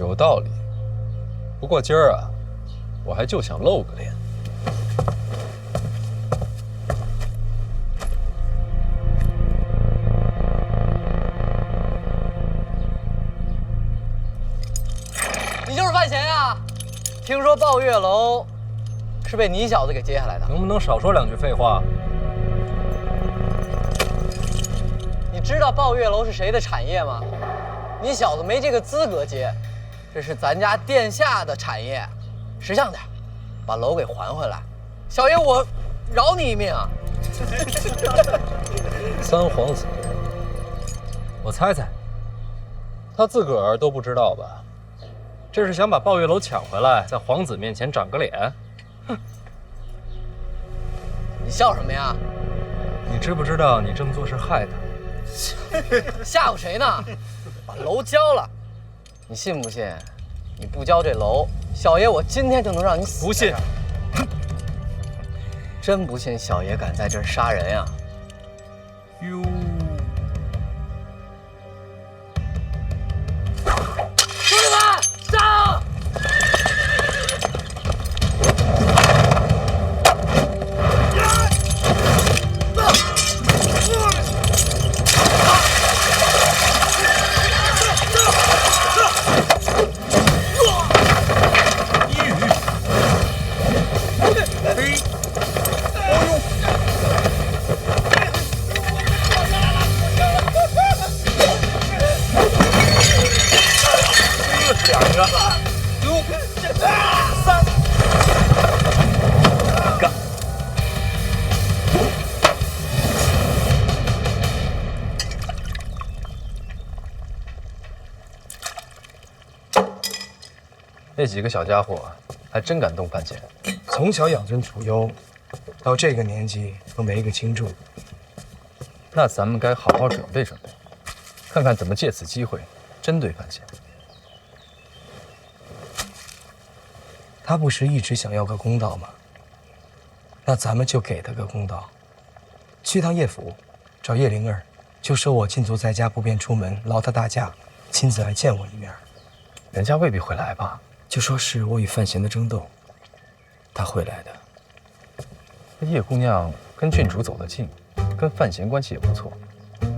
有道理。不过今儿啊，我还就想露个脸。你就是范闲呀？听说抱月楼是被你小子给接下来的，能不能少说两句废话？你知道抱月楼是谁的产业吗？你小子没这个资格接，这是咱家殿下的产业，识相点，把楼给还回来。小爷我饶你一命啊！三皇子，我猜猜，他自个儿都不知道吧？这是想把抱月楼抢回来，在皇子面前长个脸？哼！你笑什么呀？你知不知道你这么做是害他？吓唬谁呢？把楼交了，你信不信？你不交这楼，小爷我今天就能让你死。不信？真不信小爷敢在这儿杀人呀？哟，兄弟们，上！那几个小家伙还真敢动范闲。从小养尊处优，到这个年纪都没个轻重。那咱们该好好准备准备，看看怎么借此机会针对范闲。他不是一直想要个公道吗？那咱们就给他个公道。去趟叶府，找叶灵儿，就说我禁足在家，不便出门，劳他大驾，亲自来见我一面。人家未必会来吧？就说是我与范闲的争斗，他会来的。这叶姑娘跟郡主走得近，跟范闲关系也不错，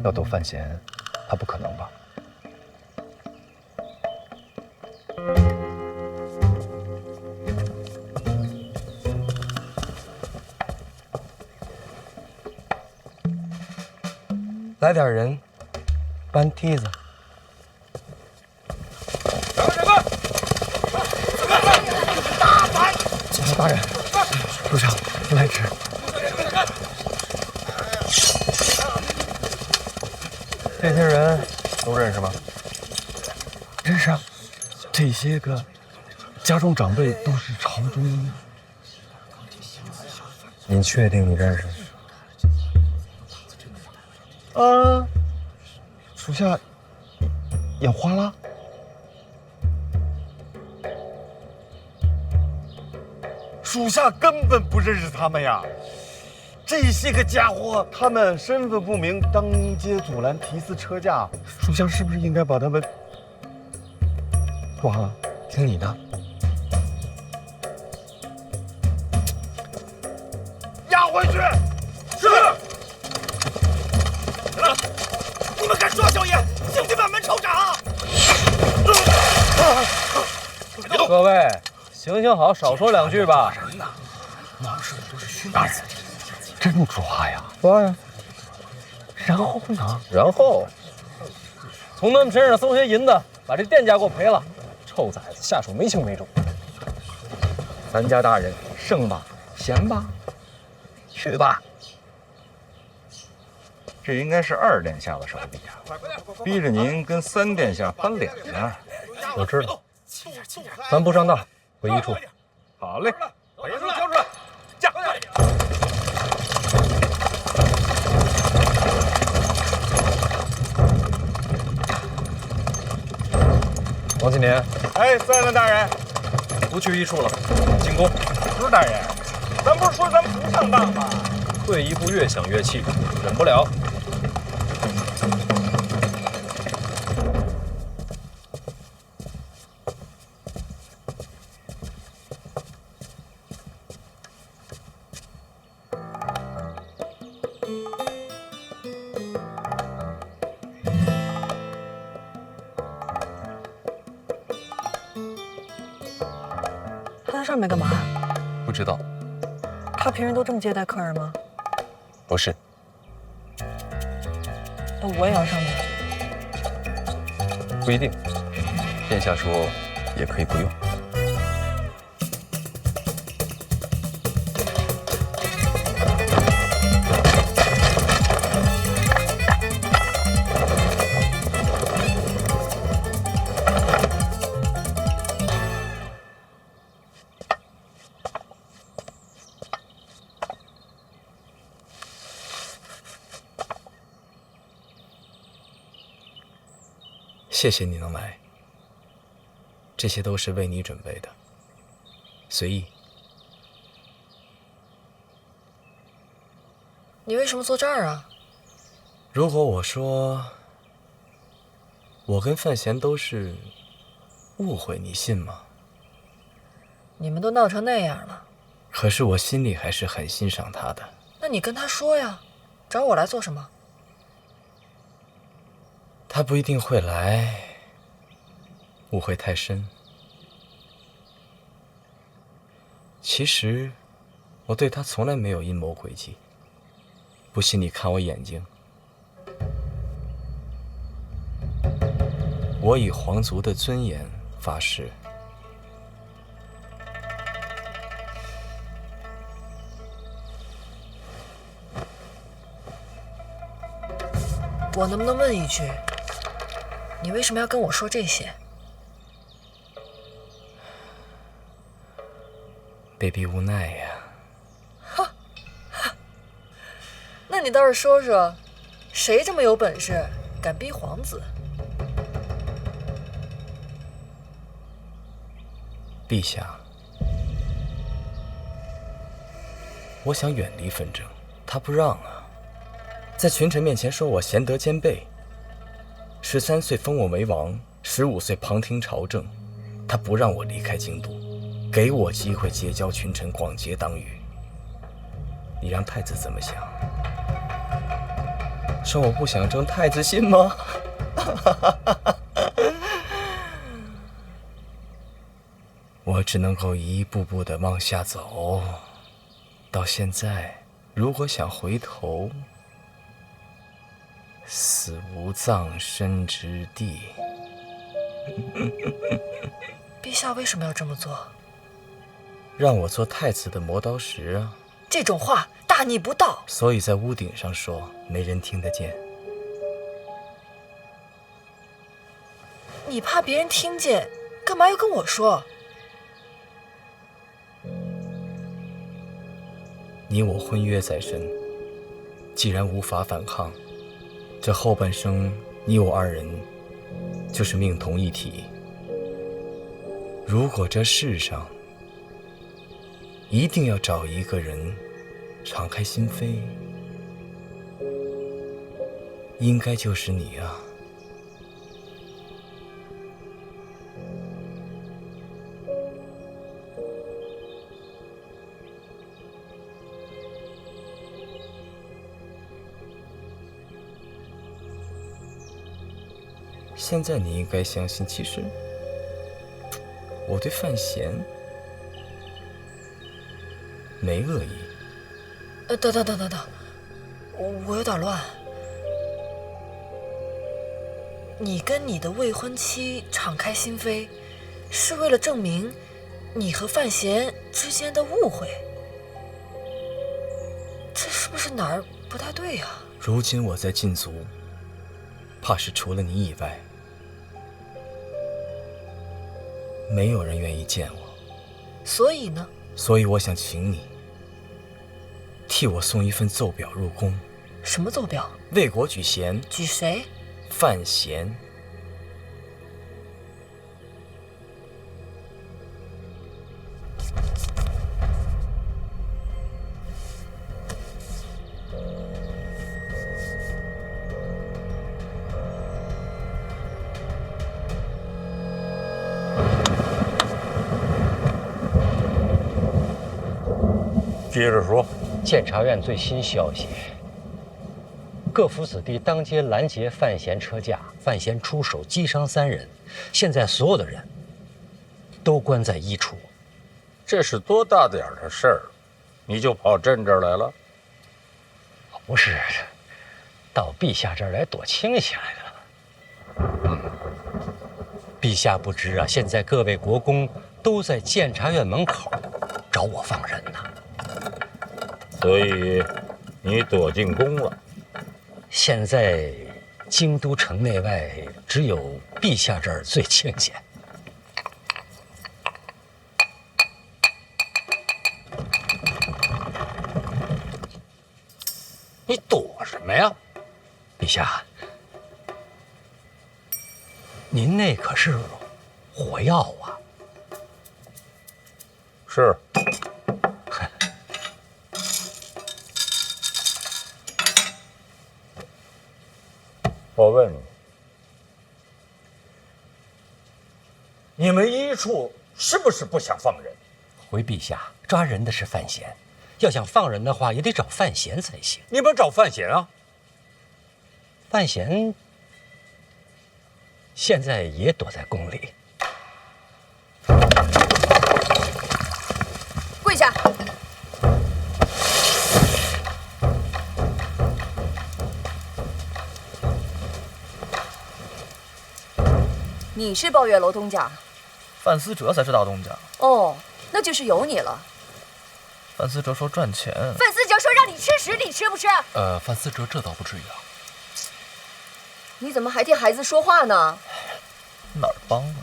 要斗范闲，她不可能吧？来点人，搬梯子。检察大人，属下来迟。这些人都认识吗？认识啊，这些个家中长辈都是朝中。你确定你认识？属下眼花了。属下根本不认识他们呀！这些个家伙，他们身份不明，当街阻拦提私车驾，属下是不是应该把他们抓了？听你的。押回去。是。你们敢抓小爷，请去满门抄斩！各位，行行好，少说两句吧。闹事的都是虚大人，真抓呀！抓呀！然后呢？然后从他们身上搜些银子，把这店家给我赔了。臭崽子，下手没轻没重。咱家大人，胜吧，闲吧，去吧。这应该是二殿下的手笔啊，逼着您跟三殿下翻脸呢。我知道，咱不上当，回一处。好嘞，把严书交出来，驾！王继年，哎，三任大人，不去一处了，进宫。不是大人，咱不是说咱不上当吗？退一步越想越气，忍不了。他上面干嘛？不知道。他平时都这么接待客人吗？不是。那我也要上面。不一定。殿下说也可以不用。谢谢你能来，这些都是为你准备的，随意。你为什么坐这儿啊？如果我说我跟范闲都是误会，你信吗？你们都闹成那样了，可是我心里还是很欣赏他的。那你跟他说呀，找我来做什么？他不一定会来，误会太深。其实，我对他从来没有阴谋诡计。不信你看我眼睛，我以皇族的尊严发誓。我能不能问一句？你为什么要跟我说这些？被逼无奈呀。那你倒是说说，谁这么有本事，敢逼皇子？陛下，我想远离纷争，他不让啊，在群臣面前说我贤德兼备。13岁封我为王，15岁旁听朝政，他不让我离开京都，给我机会结交群臣，广结党羽。你让太子怎么想？说我不想争太子心吗？我只能够一步步的往下走，到现在，如果想回头，死无葬身之地。陛下为什么要这么做？让我做太子的磨刀石啊！这种话大逆不道。所以在屋顶上说，没人听得见。你怕别人听见，干嘛要跟我说？你我婚约在身，既然无法反抗，这后半生你我二人就是命同一体。如果这世上一定要找一个人敞开心扉，应该就是你啊。现在你应该相信，其实我对范闲没恶意。等，我有点乱。你跟你的未婚妻敞开心扉，是为了证明你和范闲之间的误会？这是不是哪儿不太对呀？如今我在禁足，怕是除了你以外，没有人愿意见我。所以呢？所以我想请你替我送一份奏表入宫。什么奏表？为国举贤。举谁？范闲。接着说，监察院最新消息：各府子弟当街拦截范闲车驾，范闲出手击伤3人，现在所有的人都关在1处。这是多大点儿的事儿，你就跑朕这儿来了？不是，到陛下这儿来躲清闲来的。陛下不知啊，现在各位国公都在监察院门口找我放人呢。所以你躲进宫了。现在京都城内外只有陛下这儿最清闲。你躲什么呀？陛下，您那可是火药啊！是。我问你，你们医处是不是不想放人？回陛下，抓人的是范闲，要想放人的话，也得找范闲才行。你们找范闲啊？范闲现在也躲在宫里。跪下！你是抱月楼东家？范思哲才是大东家。哦，那就是有你了。范思哲说赚钱。范思哲说让你吃屎，你吃不吃？范思哲这倒不至于啊。你怎么还替孩子说话呢？哪儿帮啊？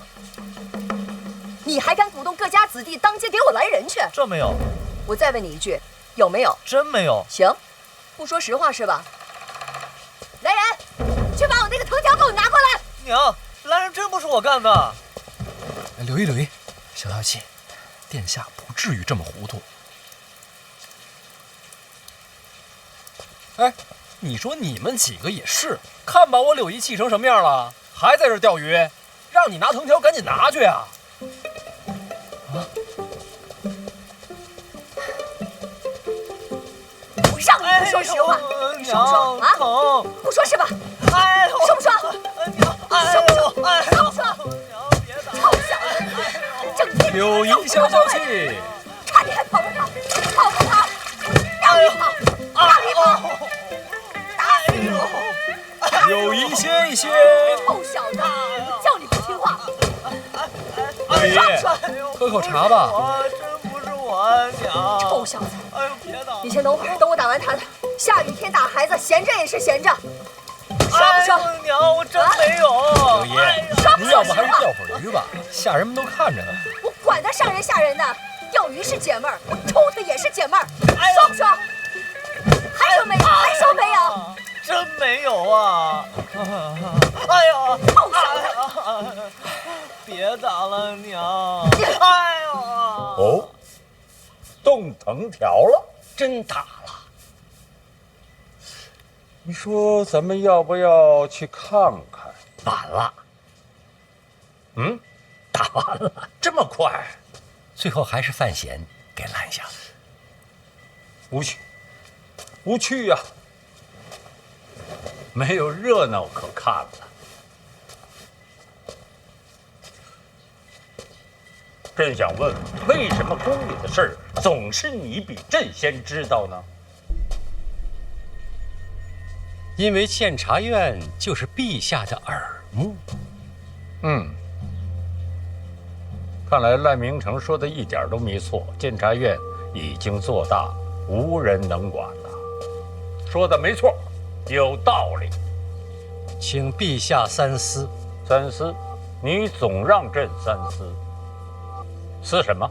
你还敢鼓动各家子弟当街给我来人去？这没有。我再问你一句，有没有？真没有。行，不说实话是吧？来人，去把我那个藤条给我拿过来。娘，来人真不是我干的。留意留意，小小气，殿下不至于这么糊涂。哎，你说你们几个也是，看把我柳姨气成什么样了，还在这钓鱼？让你拿藤条，赶紧拿去啊！我让你不说实话，你说不说啊？疼，不说是吧？哎呦，说不说？娘，哎呦，说不说？娘，别打！臭小子，整天柳姨消消气，看你还跑不跑？跑不跑？让你跑，让你跑！打死我！柳姨歇一歇。臭小子，叫你不听话。柳姨，喝口茶吧。真不是我，娘。臭小子！哎呦，别打！你先等会儿，等我打完他的。下雨天打孩子，闲着也是闲着。说不说？哎、娘，我真没有。柳姨，您要不还是钓会儿鱼吧？下人们都看着呢。我管他上人下人的，钓鱼是解闷儿，我抽他也是解闷儿。说不说？还说没有？还说没有？真没有啊！哎呦，臭小子！别打了，娘！哎呦！哦，动藤条了，真打了。你说咱们要不要去看看？晚了。嗯，打完了，这么快？最后还是范闲给拦下了。无趣，无趣呀、没有热闹可看了。朕想问，为什么宫里的事儿总是你比朕先知道呢？因为监察院就是陛下的耳目。看来赖明成说的一点都没错，监察院已经做大，无人能管了。说的没错，有道理。请陛下三思。三思？你总让朕三思。思什么？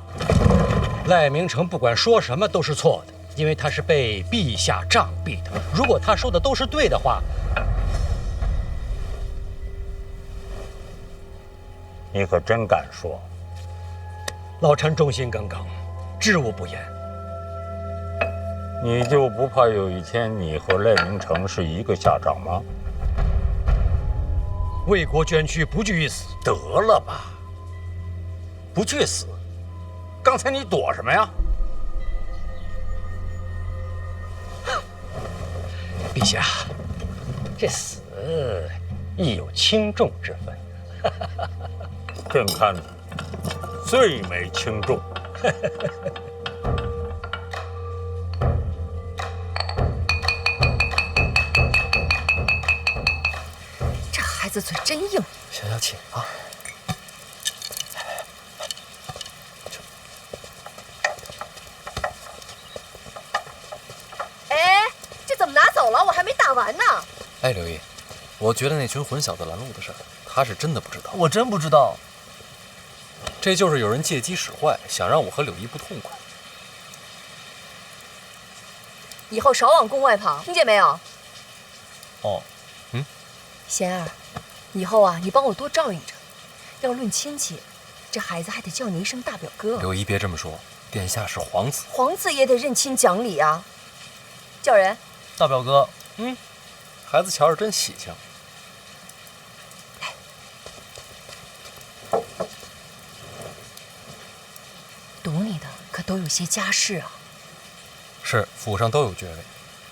赖明成不管说什么都是错的，因为他是被陛下杖毙的。如果他说的都是对的话，你可真敢说。老臣忠心耿耿，知无不言。你就不怕有一天你和赖明成是一个下场吗？为国捐躯，不惧一死。得了吧，不去死。刚才你躲什么呀？陛下，这死亦有轻重之分。朕看最没轻重，这孩子嘴真硬。消消气啊。哎，这怎么拿走了？我还没打完呢。哎，刘毅，我觉得那群混小子拦路的事儿，他是真的不知道。我真不知道。这就是有人借机使坏，想让我和柳毅不痛快。以后少往宫外跑，听见没有？哦，贤儿，以后啊，你帮我多照应着。要论亲戚，这孩子还得叫你一声大表哥。柳毅，别这么说，殿下是皇子，皇子也得认亲讲理啊。叫人。大表哥。孩子瞧着真喜庆。堵你的可都有些家世啊。是，府上都有爵位。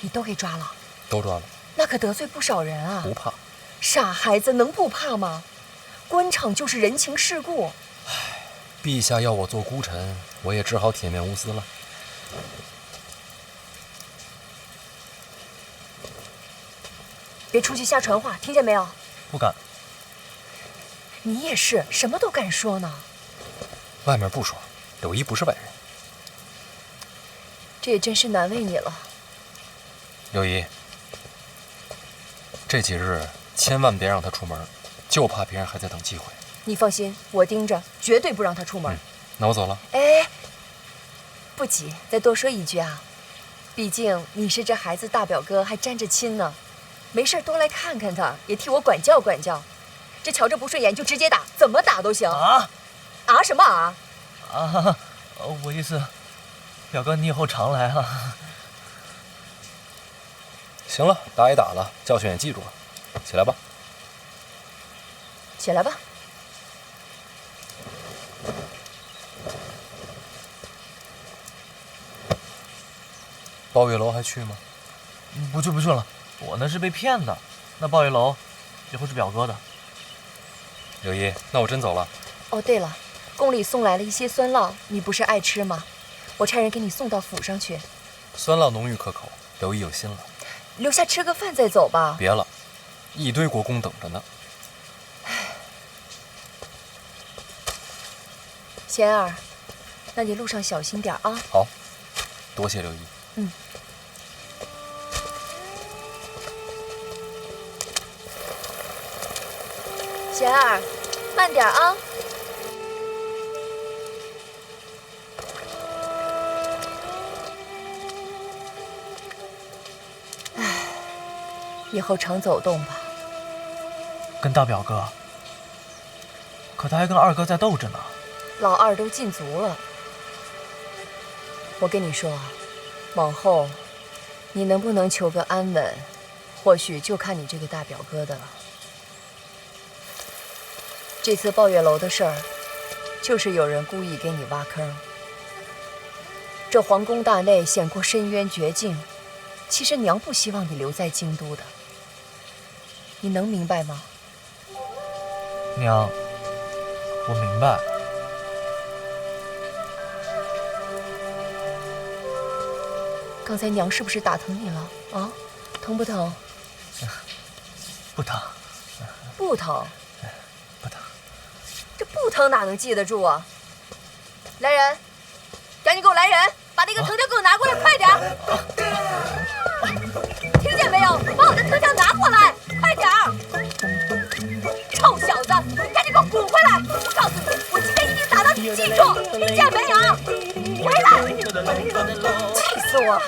你都给抓了？都抓了。那可得罪不少人啊。不怕。傻孩子能不怕吗？官场就是人情世故。唉，陛下要我做孤臣，我也只好铁面无私了。别出去瞎传话，听见没有？不敢。你也是，什么都敢说呢。外面不说，柳毅不是外人。这也真是难为你了。柳毅，这几日千万别让他出门，就怕别人还在等机会。你放心，我盯着，绝对不让他出门。那我走了。哎，不急，再多说一句啊，毕竟你是这孩子大表哥，还沾着亲呢。没事多来看看他，也替我管教管教。这瞧着不顺眼就直接打，怎么打都行。啊什么啊？我意思，表哥你以后常来啊。行了，打也打了，教训也记住了，起来吧。起来吧。抱月楼还去吗？不去了，我那是被骗的。那抱月楼以后是表哥的。柳毅，那我真走了。哦，对了，宫里送来了一些酸酪，你不是爱吃吗？我差人给你送到府上去。酸酪浓郁可口，柳毅有心了。留下吃个饭再走吧。别了，一堆国公等着呢。贤儿，那你路上小心点啊。好，多谢刘姨。贤儿，慢点啊。以后常走动吧。跟大表哥，可他还跟二哥在斗着呢。老二都禁足了。我跟你说，往后你能不能求个安稳，或许就看你这个大表哥的了。这次抱月楼的事儿，就是有人故意给你挖坑。这皇宫大内险过深渊绝境，其实娘不希望你留在京都的。你能明白吗？娘，我明白。刚才娘是不是打疼你了啊？疼不疼？不疼。不疼？不疼。这不疼哪能记得住啊？来人，赶紧给我来人，把那个藤条给我拿过来，快点！听见没有？把我的藤条拿过来，快点儿！臭小子，你赶紧给我滚回来！我告诉你，我今天一定打到你记住，听见没有？回来！气死我！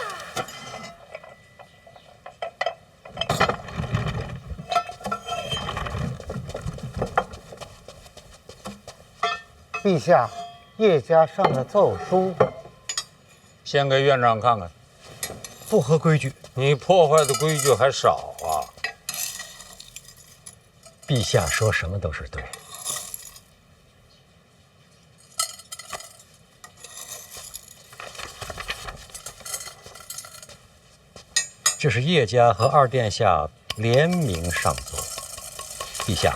陛下，叶家上了奏书，先给院长看看。不合规矩。你破坏的规矩还少啊！陛下说什么都是对。这是叶家和二殿下联名上奏。陛下，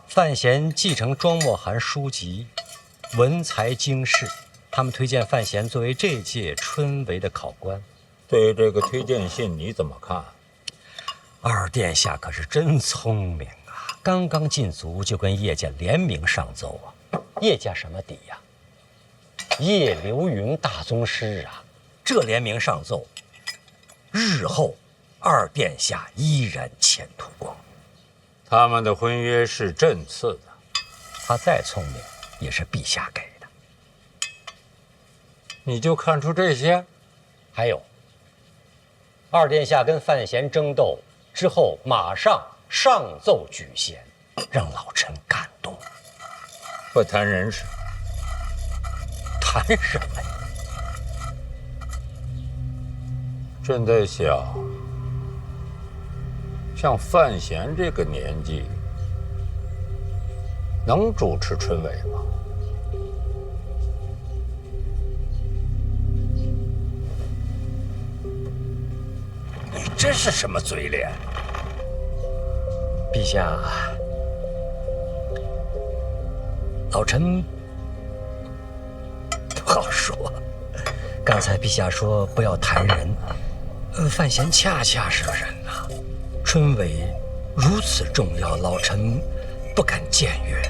范闲继承庄墨涵书籍，文才经世，他们推荐范闲作为这届春闱的考官。对这个推荐信你怎么看？二殿下可是真聪明啊！刚刚进族就跟叶家联名上奏啊。叶家什么底呀？叶流云大宗师啊！这联名上奏，日后二殿下依然前途光明。他们的婚约是朕赐的，他再聪明也是陛下给的。你就看出这些？还有，二殿下跟范闲争斗之后，马上上奏举贤，让老臣感动。不谈人事，谈什么呀？朕在想，像范闲这个年纪，能主持春闱吗？你这是什么嘴脸？陛下，老臣不好说。刚才陛下说不要谈人，范闲恰恰是个人呐。春闱如此重要，老臣不敢僭越，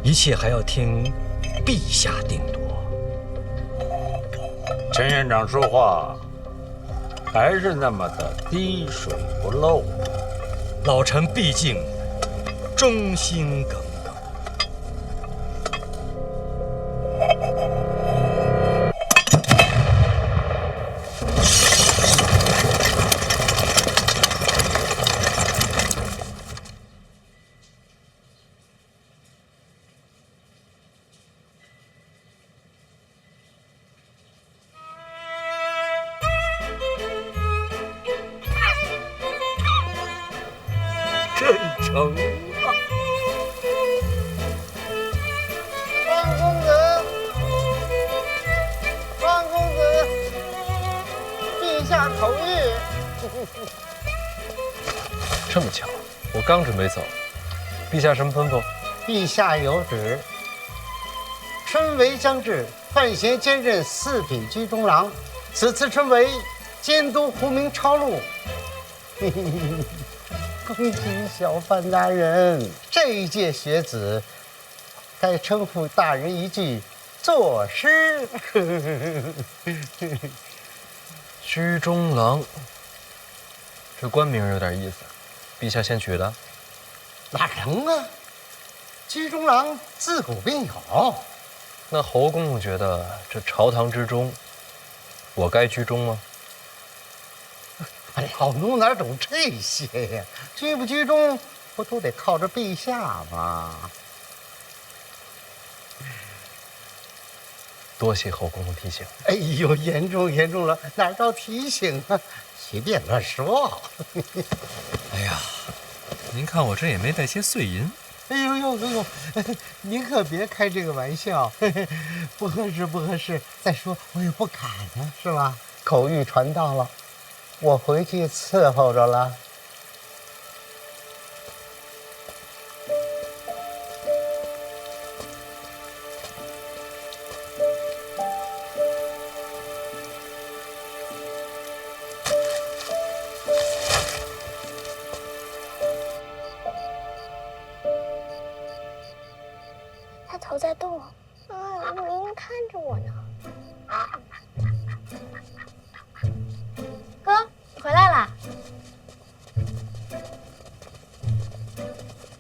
一切还要听陛下定夺。陈院长说话还是那么的滴水不漏。老臣毕竟忠心耿耿。真诚啊！方公子，方公子，陛下口谕。这么巧，我刚准备走，陛下什么吩咐？陛下有旨，春闱将至，范闲兼任四品居中郎。此次春闱，监督胡明抄录。恭喜小范大人，这一届学子该称呼大人一句作诗。居中郎，这官名有点意思，陛下先取的？哪能啊？居中郎自古便有。那侯公公觉得这朝堂之中，我该居中吗？老奴哪懂这些呀？居不居中，不都得靠着陛下吗？多谢侯公公提醒。哎呦，严重了，哪招提醒啊？随便乱说。哎呀，您看我这也没带些碎银。哎呦，您可别开这个玩笑，不合适。再说我也不敢呢，是吧？口谕传到了。我回去伺候着了。他头在动，明明看着我呢。哥，你回来啦！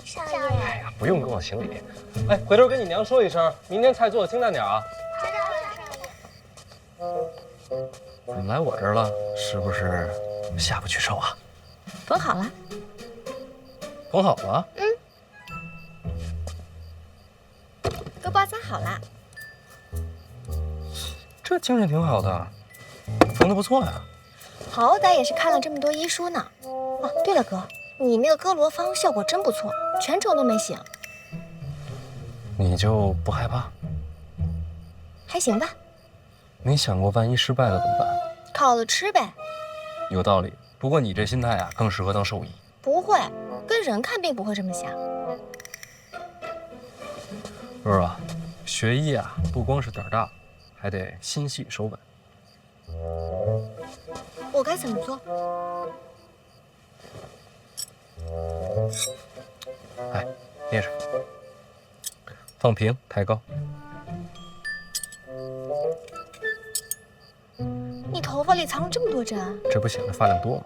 少爷，哎呀，不用跟我行礼。哎，回头跟你娘说一声，明天菜做的清淡点啊。怎么来我这儿了？是不是下不去手啊？缝好了。缝好了？都包扎好了。这精神挺好的，缝得不错呀。好歹也是看了这么多医书呢。哦，对了，哥，你那个哥罗芳效果真不错，全程都没醒。你就不害怕？还行吧。没想过万一失败了怎么办？烤了吃呗。有道理，不过你这心态啊，更适合当兽医。不会，跟人看病不会这么想。若若，学医啊，不光是胆儿大，还得心细手稳。我该怎么做？哎，捏着，放平，抬高。你头发里藏了这么多针啊？这不显得发量多吗？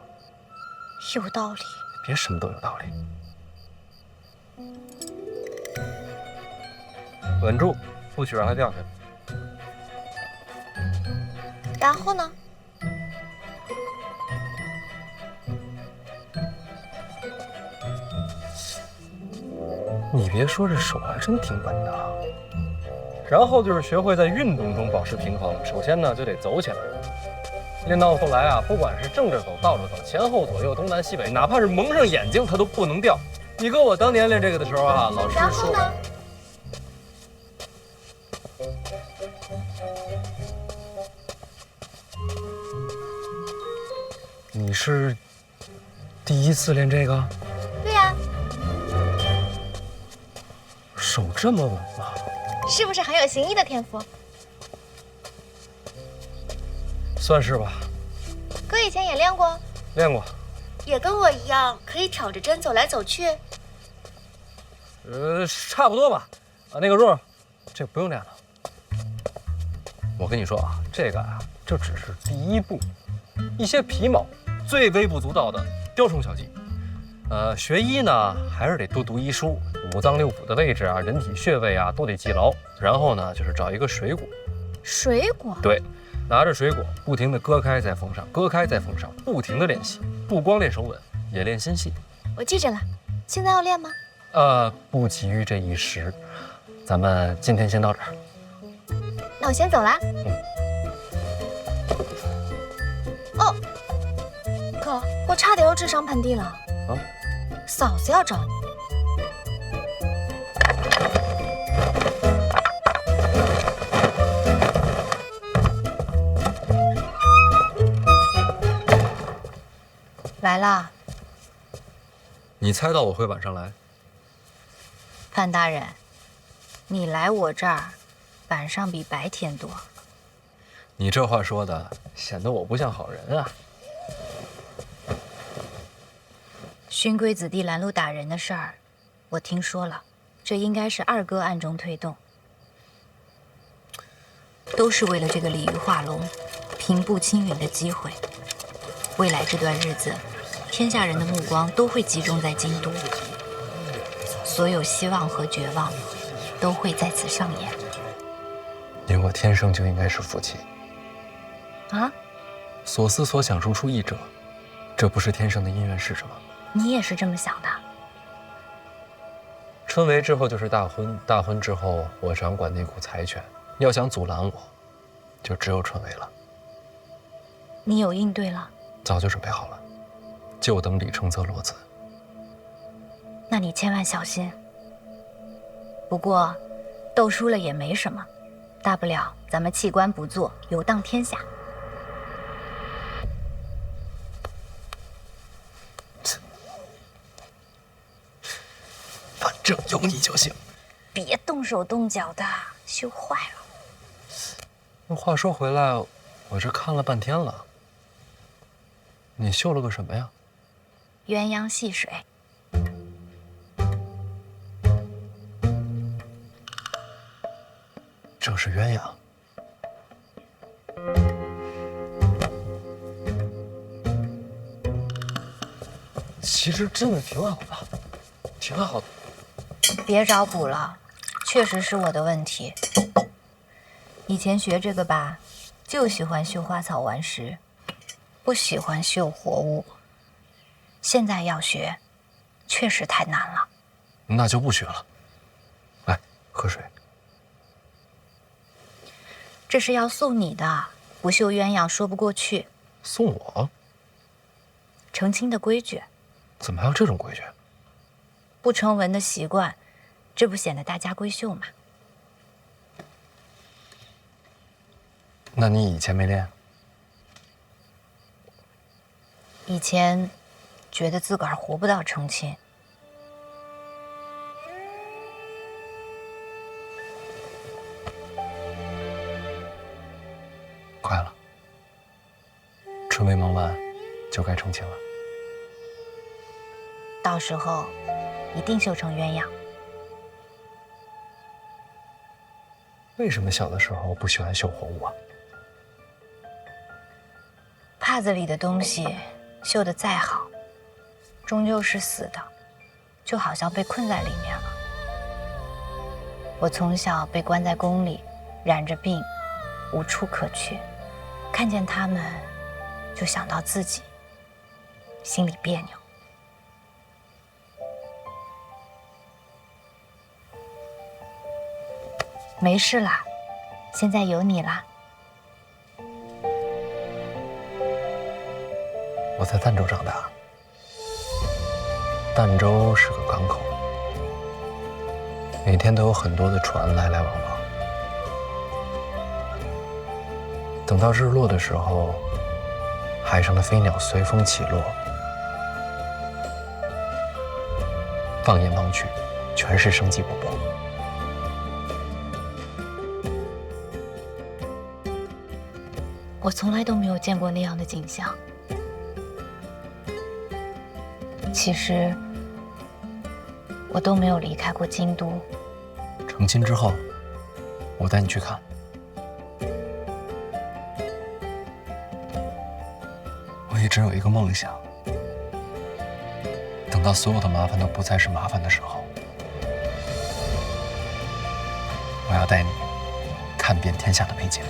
有道理。别什么都有道理。稳住，不许让它掉下来。然后呢？你别说，这手还真挺稳的。然后就是学会在运动中保持平衡。首先呢，就得走起来。练到后来啊，不管是正着走、倒着走、前后左右、东南西北，哪怕是蒙上眼睛，它都不能掉。你哥我当年练这个的时候啊，老师说。你是第一次练这个？对呀。手这么稳吗？是不是很有形意的天赋？算是吧。哥以前也练过？练过。也跟我一样，可以挑着针走来走去？差不多吧。啊，那个若，这不用练了。我跟你说啊，这个啊，这只是第一步，一些皮毛、最微不足道的雕虫小技。学医呢，还是得多读医书，五脏六腑的位置啊，人体穴位啊，都得记牢。然后呢，就是找一个水果。水果？对，拿着水果，不停地割开再缝上，割开再缝上，不停地练习。不光练手稳，也练心细。我记着了。现在要练吗？不急于这一时，咱们今天先到这儿。那我先走啦。哦，哥，我差点又智商盆地了。啊？嫂子要找你。来啦。你猜到我会晚上来？范大人，你来我这儿，晚上比白天多。你这话说的，显得我不像好人啊。勋贵子弟拦路打人的事儿，我听说了，这应该是二哥暗中推动，都是为了这个鲤鱼化龙、平步青云的机会。未来这段日子，天下人的目光都会集中在京都，所有希望和绝望都会在此上演。你我天生就应该是夫妻啊！所思所想如出一辙，这不是天生的姻缘是什么？你也是这么想的？春闱之后就是大婚，大婚之后我掌管那股财权，要想阻拦我，就只有春闱了。你有应对了？早就准备好了，就等李承则落子。那你千万小心。不过，斗输了也没什么，大不了咱们弃官不做，游荡天下。反正有你就行。别动手动脚的，羞坏了。那话说回来，我这看了半天了，你绣了个什么呀？鸳鸯戏水。正是鸳鸯。其实真的挺好的，挺好的。别找补了，确实是我的问题。以前学这个吧，就喜欢绣花草玩石，不喜欢绣活物。现在要学，确实太难了。那就不学了。来，喝水。这是要送你的，不绣鸳鸯说不过去。送我？成亲的规矩。怎么还有这种规矩？不成文的习惯，这不显得大家闺秀吗？那你以前没练？以前觉得自个儿活不到成亲。快了，春闱忙完就该成亲了。到时候一定绣成鸳鸯。为什么小的时候不喜欢绣活物啊？帕子里的东西绣得再好，终究是死的，就好像被困在里面了。我从小被关在宫里，染着病，无处可去，看见他们，就想到自己，心里别扭。没事啦，现在有你啦。我在儋州长大，儋州是个港口，每天都有很多的船来来往往。等到日落的时候，海上的飞鸟随风起落，放眼望去，全是生机勃勃。我从来都没有见过那样的景象。其实，我都没有离开过京都。成亲之后，我带你去看。我一直有一个梦想，等到所有的麻烦都不再是麻烦的时候，我要带你看遍天下的美景。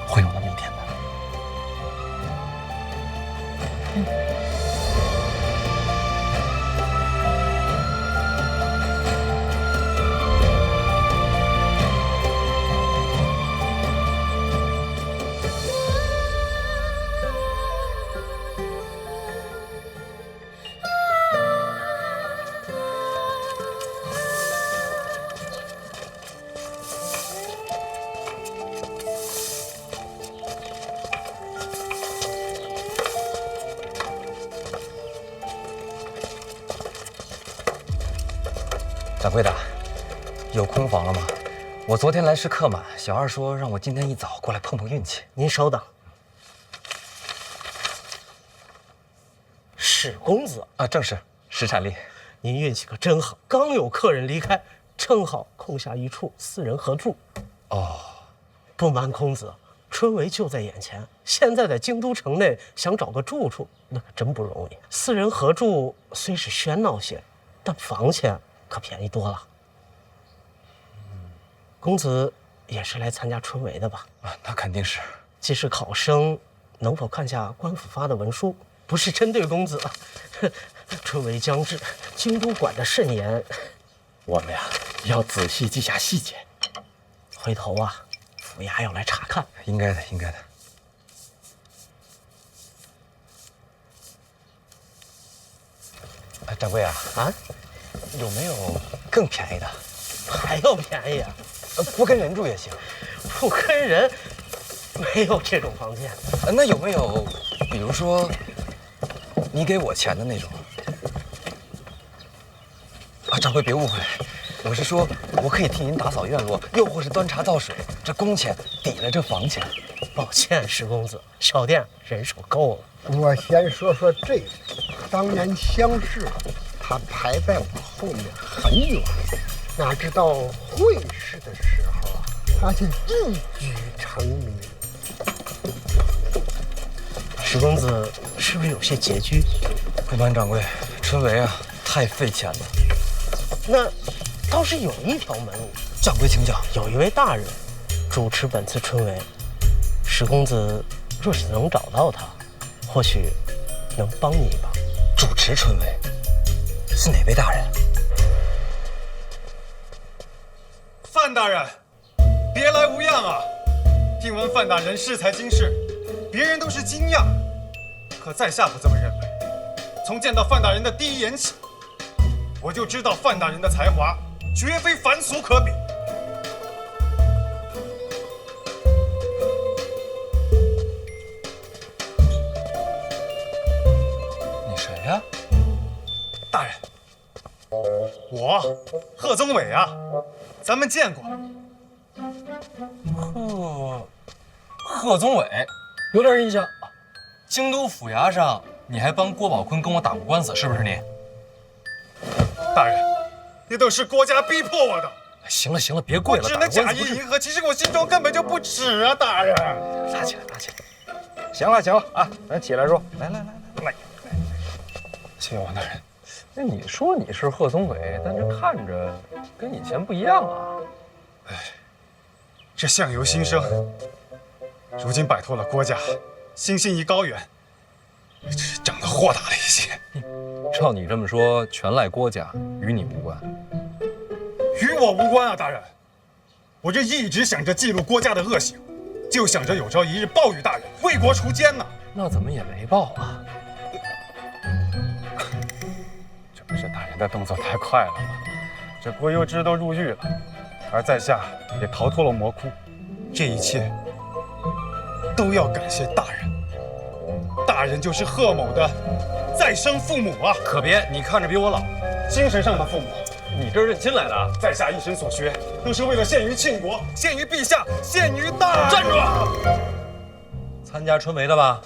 会有那么一天的。掌柜的，有空房了吗？我昨天来时客满，小二说让我今天一早过来碰碰运气。您稍等。史公子啊，正是史产力。您运气可真好，刚有客人离开，正好空下一处，四人合住。哦，不瞒公子，春闱就在眼前，现在在京都城内想找个住处，那可真不容易。四人合住虽是喧闹些，但房钱可便宜多了。公子也是来参加春闱的吧？啊，那肯定是。既是考生，能否看下官府发的文书？不是针对公子，春闱将至，京都管得甚严，我们呀要仔细记下细节。回头啊，府衙要来查看。应该的，应该的。掌柜啊，有没有更便宜的？还要便宜啊？不跟人住也行。不跟人，没有这种房间。那有没有，比如说，你给我钱的那种？啊，掌柜别误会，我是说，我可以替您打扫院落，又或是端茶倒水，这工钱抵了这房钱。抱歉，石公子，小店人手够了。我先说说这个，当年乡试，他排在我后面很远，哪知道会试的时候啊，他就一举成名。石公子是不是有些拮据？不瞒掌柜，春闱啊，太费钱了。那倒是有一条门路。掌柜请讲。有一位大人主持本次春闱，石公子若是能找到他，或许能帮你一把。主持春闱是哪位大人？范大人，别来无恙啊！听闻范大人适才经世，别人都是惊讶，可在下不这么认为。从见到范大人的第一眼起，我就知道范大人的才华绝非凡俗可比。你谁呀？大人，我贺宗纬啊，咱们见过。贺贺宗伟，有点印象。京都府衙上，你还帮郭宝坤跟我打过官司，是不是你？大人，那都是国家逼迫我的。行了行了，别跪了，我只能假意迎合，其实我心中根本就不耻啊，大人。拉起来，拉起来。行了行了啊，咱起来说，来，谢谢王大人。那你说你是贺宗伟，但这看着跟以前不一样啊。哎，这相由心生，如今摆脱了郭家，心性已高远，只是长得豁达了一些。照你这么说，全赖郭家，与你无关。与我无关啊，大人。我这一直想着记录郭家的恶行，就想着有朝一日报与大人，为国除奸呢。那怎么也没报啊？这不是大人的动作太快了吗？这郭攸之都入狱了，而在下也逃脱了魔窟，这一切都要感谢大人。大人就是贺某的再生父母啊！可别，你看着比我老，精神上的父母。你这是认亲来的啊？在下一生所学，都是为了献于庆国，献于陛下，献于大。站住！参加春闱的吧？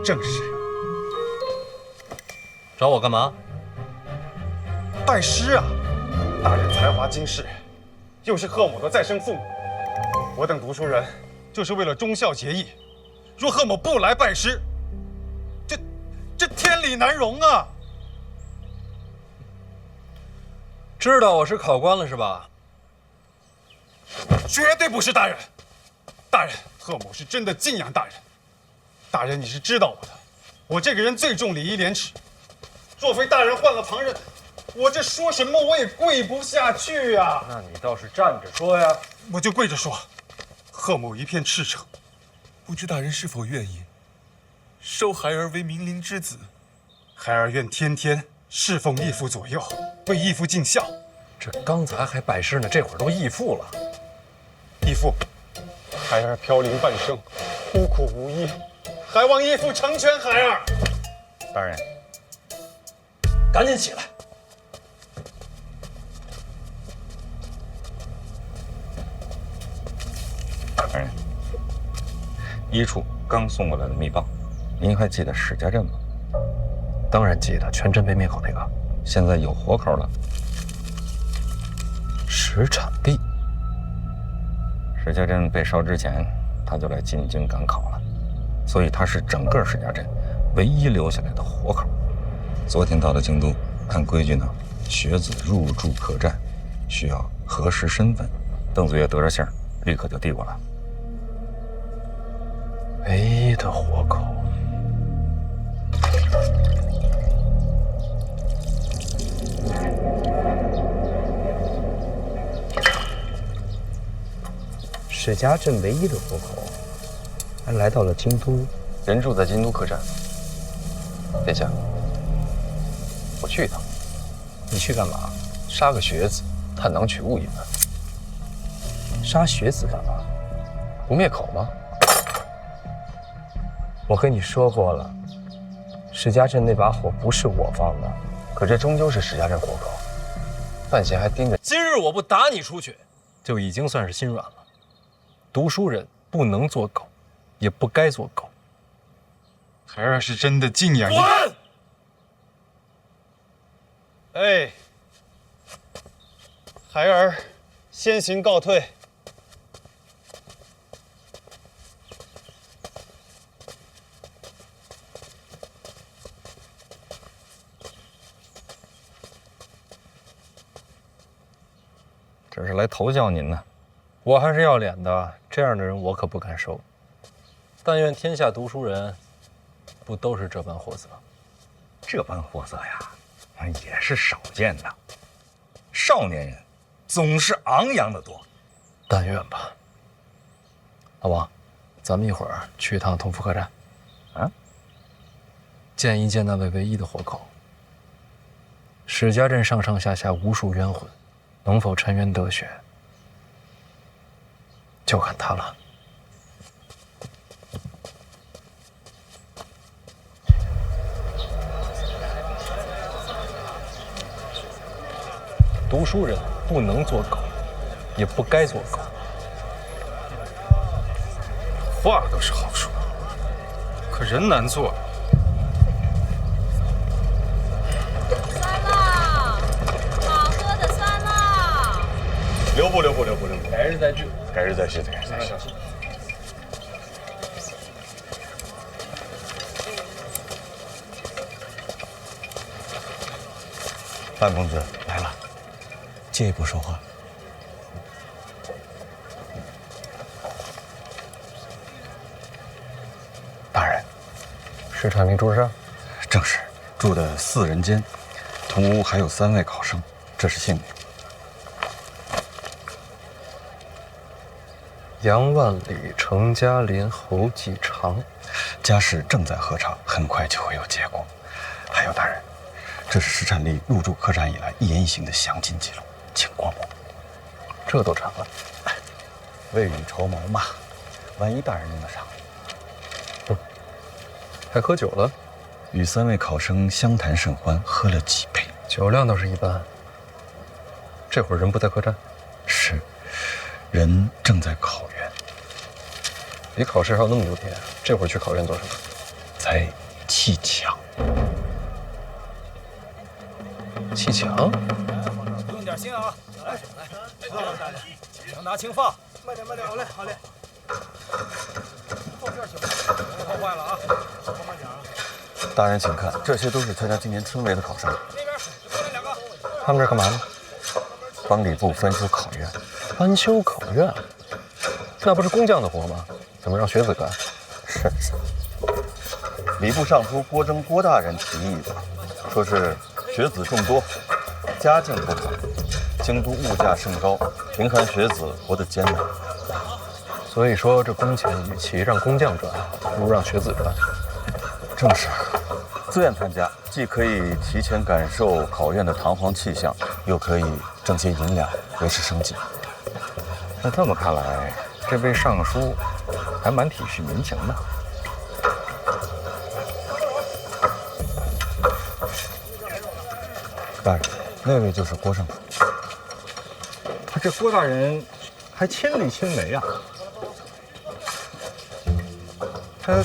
正是。找我干嘛？拜师啊！大人才华经世，又是贺某的再生父母，我等读书人就是为了忠孝节义。若贺某不来拜师，这天理难容啊！知道我是考官了是吧？绝对不是大人。大人，贺某是真的敬仰大人。大人，你是知道我的，我这个人最重礼义廉耻。若非大人换了旁人，我这说什么我也跪不下去呀。那你倒是站着说呀。我就跪着说，贺某一片赤诚，不知大人是否愿意收孩儿为明灵之子？孩儿愿天天侍奉义父左右，为义父尽孝。这刚才还拜师呢，这会儿都义父了。义父，孩儿飘零半生，孤苦无依，还望义父成全孩儿。大人，赶紧起来！大人，医处刚送过来的密报，您还记得史家镇吗？当然记得，全镇被灭口那个。现在有活口了。史产地。史家镇被烧之前，他就来进京赶考了，所以他是整个史家镇唯一留下来的活口。昨天到了京都，按规矩呢，学子入住客栈，需要核实身份。邓子岳得着信儿，立刻就递过来。唯一的活口。史家镇唯一的活口，还来到了京都。人住在京都客栈。殿下，我去一趟。你去干嘛？杀个学子，探囊取物一番。杀学子干嘛？不灭口吗？我跟你说过了，史家镇那把火不是我放的。可这终究是史家镇活口，范闲还盯着。今日我不打你出去，就已经算是心软了。读书人不能做狗，也不该做狗。孩儿是真的敬仰你。滚！哎，孩儿先行告退。这是来投教您呢。我还是要脸的，这样的人我可不敢收。但愿天下读书人，不都是这般货色？这般货色呀，也是少见的。少年人总是昂扬的多。但愿吧。老王，咱们一会儿去一趟同福客栈，啊，见一见那位唯一的活口。史家镇上上下下无数冤魂，能否沉冤得雪，就看他了。读书人不能做狗，也不该做狗。话倒是好说，可人难做。酸辣，好喝的酸辣。留步。改日再聚。改日再续。范公子来了，借一步说话。大人，石产令住上？正是，住的4人间，同屋还有3位考生，这是姓名。杨万里、程嘉林、侯继常，家事正在核查，很快就会有结果。还有大人，这是石产力入驻客栈以来一言一行的详尽记录，请过目。这都查了，未雨绸缪嘛，万一大人用得上。还喝酒了？与3位考生相谈甚欢，喝了几杯，酒量倒是一般。这会儿人不在客栈？是，人正在考院。离考试还有那么多天，这会儿去考院做什么？在砌墙。砌墙？用点心啊！来，轻拿轻放。慢点，好嘞。后边行，别碰坏了啊！慢点啊！大人请看，这些都是参加今年春闱的考生。那边过来2个。他们这干嘛呢？帮礼部翻修考院。翻修考院？那不是工匠的活吗？怎么让学子干？是。礼部尚书郭征郭大人提议的，说是学子众多，家境不好，京都物价甚高，贫寒学子活得艰难。所以说，这工钱与其让工匠赚，不如让学子赚。正是，自愿参加，既可以提前感受考院的堂皇气象，又可以挣些银两维持生计。那这么看来，这位尚书还蛮体恤民情的。大人，那位就是郭尚书。这郭大人还亲力亲为啊！他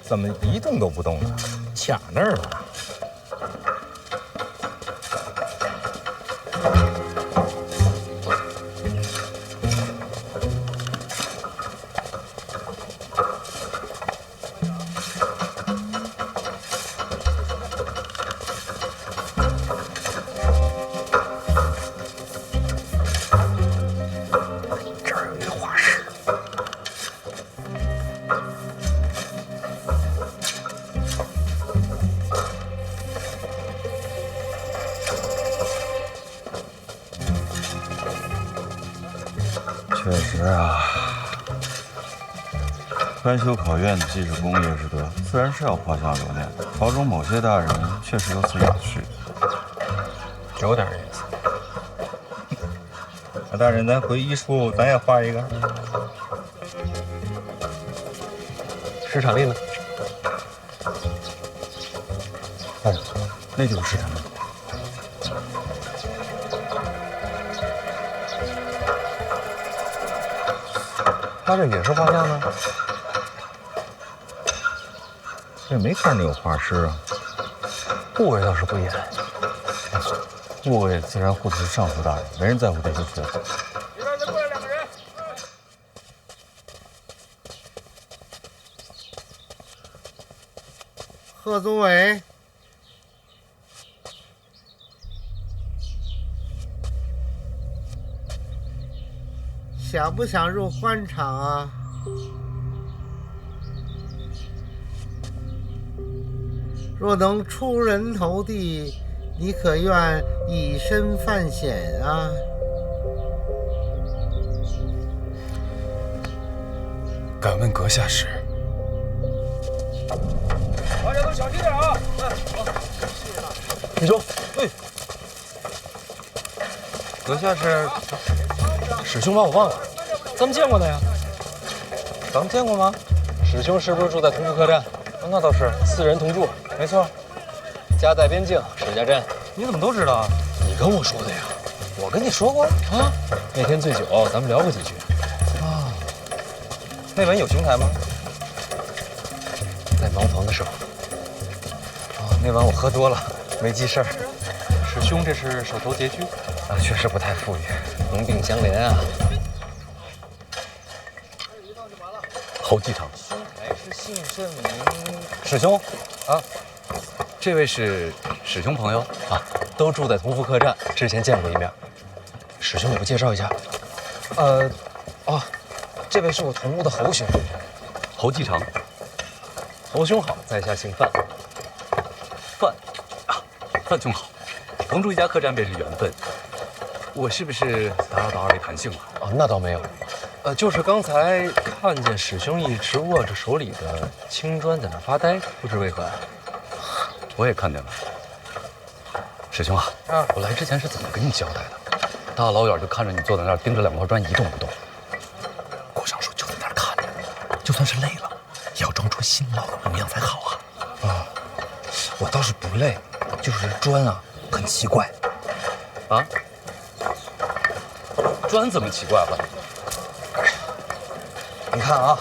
怎么一动都不动呢？卡那儿了。确实啊，翻修考院既是公也是德，自然是要画像留念。朝中某些大人确实有此雅趣，有点意思。那大人，咱回医书，咱也画一个。石场令呢？大人，那就是石场令。他这也是画像呢？这没看着有画师啊。部位倒是不严。部位自然护的是尚书大人，没人在乎这些学子。这边再过来2个人。贺宗伟，想不想入官场啊？若能出人头地，你可愿以身犯险啊？敢问阁下是？大家都小心点啊！好，谢谢大人。李兄，对，阁下是？师兄把我忘了，咱们见过的呀。咱们见过吗？师兄是不是住在同福客栈？那倒是，4人同住。没错，家在边境，史家镇。你怎么都知道啊？你跟我说的呀。我跟你说过啊，那天醉酒咱们聊过几句。啊。那晚有兄台吗？在茅房的时候。那晚我喝多了，没记事儿。师兄这是手头拮据啊，确实不太富裕，同病相怜啊。侯继常，兄台是姓甚名？师兄啊，这位是师兄朋友啊，都住在同福客栈，之前见过一面。师兄，你不介绍一下？这位是我同屋的侯兄，侯继常。侯兄好，在下姓范。范兄好，同住一家客栈便是缘分。我是不是打扰到二位谈兴了？啊，那倒没有。就是刚才看见师兄一直握着手里的青砖在那发呆，不知为何呀？我也看见了。师兄啊，我来之前是怎么跟你交代的？大老远就看着你坐在那儿盯着2块砖一动不动。郭尚书就在那儿看着，就算是累了，也要装出辛劳的模样才好啊。我倒是不累，就是砖啊很奇怪。啊？砖怎么奇怪了？你看啊，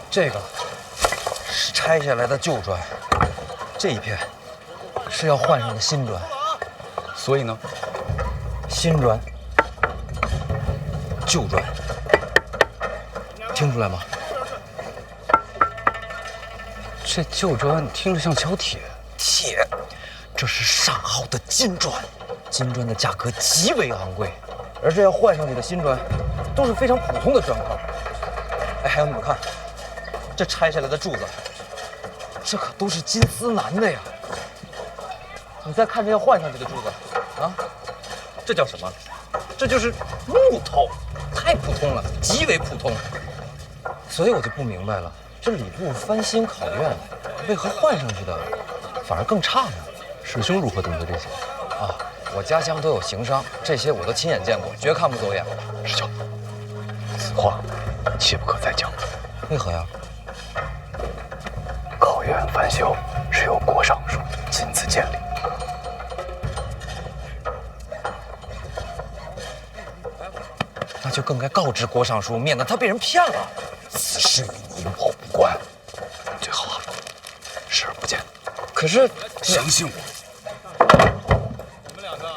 这个是拆下来的旧砖，这一片是要换上的新砖。所以呢，新砖、旧砖，听出来吗？这旧砖听着像胶铁。铁，这是上好的金砖，金砖的价格极为昂贵，而这要换上去的新砖，都是非常普通的砖块。哎，还有你们看，这拆下来的柱子，这可都是金丝楠的呀。你再看这要换上去的柱子，啊，这叫什么？这就是木头，太普通了，极为普通。所以我就不明白了，这礼部翻新考院为何换上去的反而更差呢？师兄如何懂得这些？啊，我家乡都有行商，这些我都亲眼见过，绝看不走眼。师兄，此话切不可再讲。为何呀？考院翻修是由郭尚书亲自建立。那就更该告知郭尚书，免得他被人骗了。此事与你我无关，最好视而不见。可是，相信我。你们两个，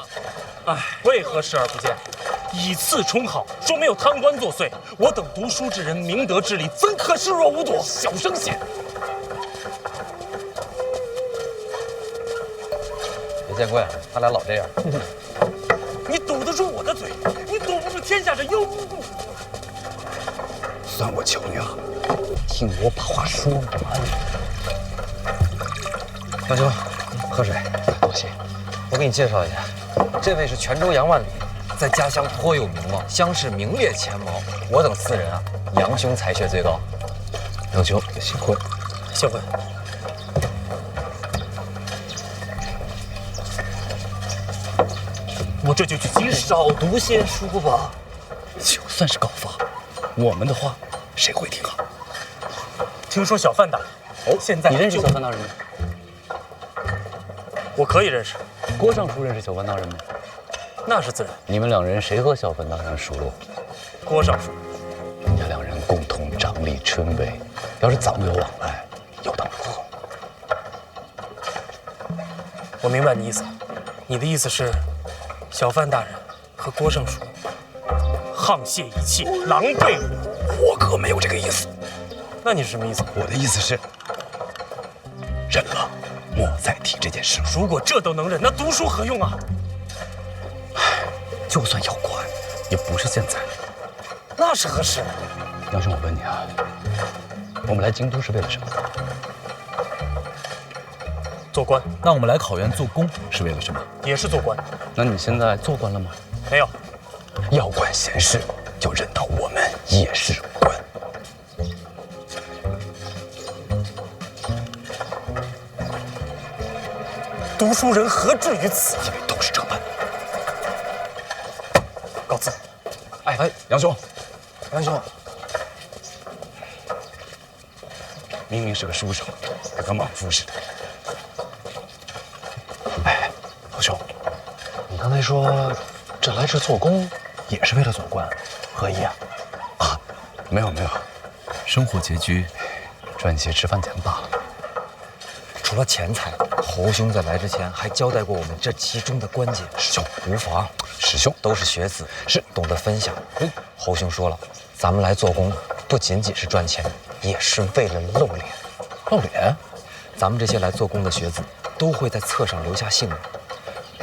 哎，为何视而不见？以次充好，说没有贪官作祟。我等读书之人，明德之理，怎可视若无睹？小声些。别见怪了，他俩老这样。你堵得住我的嘴，你堵不住天下这妖巫。算我求你了，听我把话说完。大兄，喝水。多谢。我给你介绍一下，这位是泉州杨万里，在家乡颇有名望，乡试名列前茅。我等4人啊，杨兄才学最高。杨兄，幸会。幸会。我这就去今日。少读些书吧。就算是告发，我们的话谁会听啊？听说小范大人，现在你认识小范大人吗？我可以认识。郭尚书认识小范大人吗？那是自然。你们2人谁和小范大人熟络？郭尚书。人家2人共同掌理春闱，要是早有往来，又当如何？我明白你意思，你的意思是，小范大人和郭尚书沆瀣一气，狼狈无我可没有这个意思。那你是什么意思？我的意思是，忍了，莫再提这件事。如果这都能忍，那读书何用啊？就算要管，也不是现在。那是何时？杨兄，我问你啊，我们来京都是为了什么？做官。那我们来考院做工是为了什么？也是做官。那你现在做官了吗？没有。要管闲事，就认到我们也是官。读书人何至于此？因为都是这般。告辞。哎，杨兄，杨兄，明明是个书生，跟个莽夫似的。哎，刚才说这来这做工也是为了做官，何意啊？啊，没有没有，生活拮据，赚些吃饭钱罢了。除了钱财，侯兄在来之前还交代过我们这其中的关键。师兄，无妨，师兄都是学子，是懂得分享。侯兄说了，咱们来做工不仅仅是赚钱，也是为了露脸。露脸？咱们这些来做工的学子都会在册上留下姓名。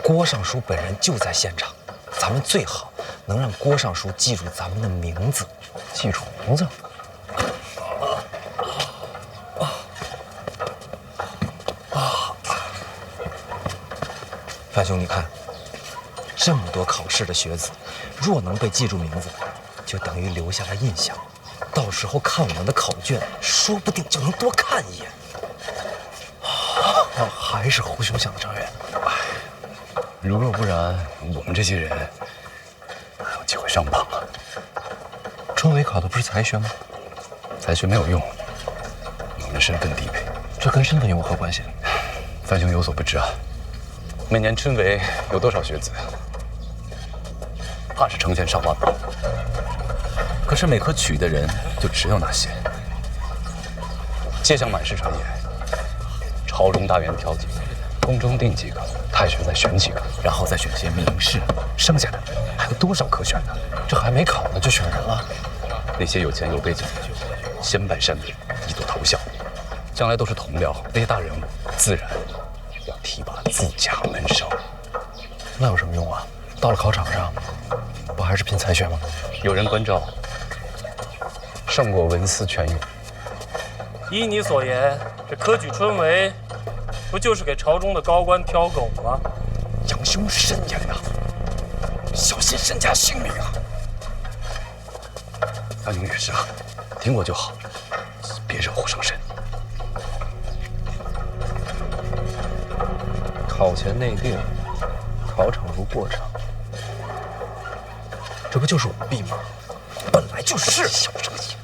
郭尚书本人就在现场，咱们最好能让郭尚书记住咱们的名字。记住名字？范兄，你看，这么多考试的学子，若能被记住名字，就等于留下了印象。到时候看我们的考卷，说不定就能多看一眼。还是侯兄想的长远。如若不然，我们这些人哪有机会上榜啊？春闱考的不是才学吗？才学没有用，我们身份低微。这跟身份有何关系？范兄有所不知啊，每年春闱有多少学子？怕是成千上万吧。可是每科取的人就只有那些。街巷满是传言，朝中大员挑几个，宫中定几个，太学再选几个，然后再选些名士，剩下的还有多少可选的？这还没考呢就选人了。那些有钱有背景的，先拜山里，一睹头效，将来都是同僚，那些大人物自然要提拔自家门生。那有什么用啊？到了考场上，不还是拼才学吗？有人关照，胜过文思泉涌。依你所言，这科举春闱，不就是给朝中的高官挑狗吗？杨兄慎言呐，小心身家性命啊！范兄也是啊，听我就好，别惹祸上身。考前内定，考场如过场，这不就是舞弊吗？本来就是。小声些。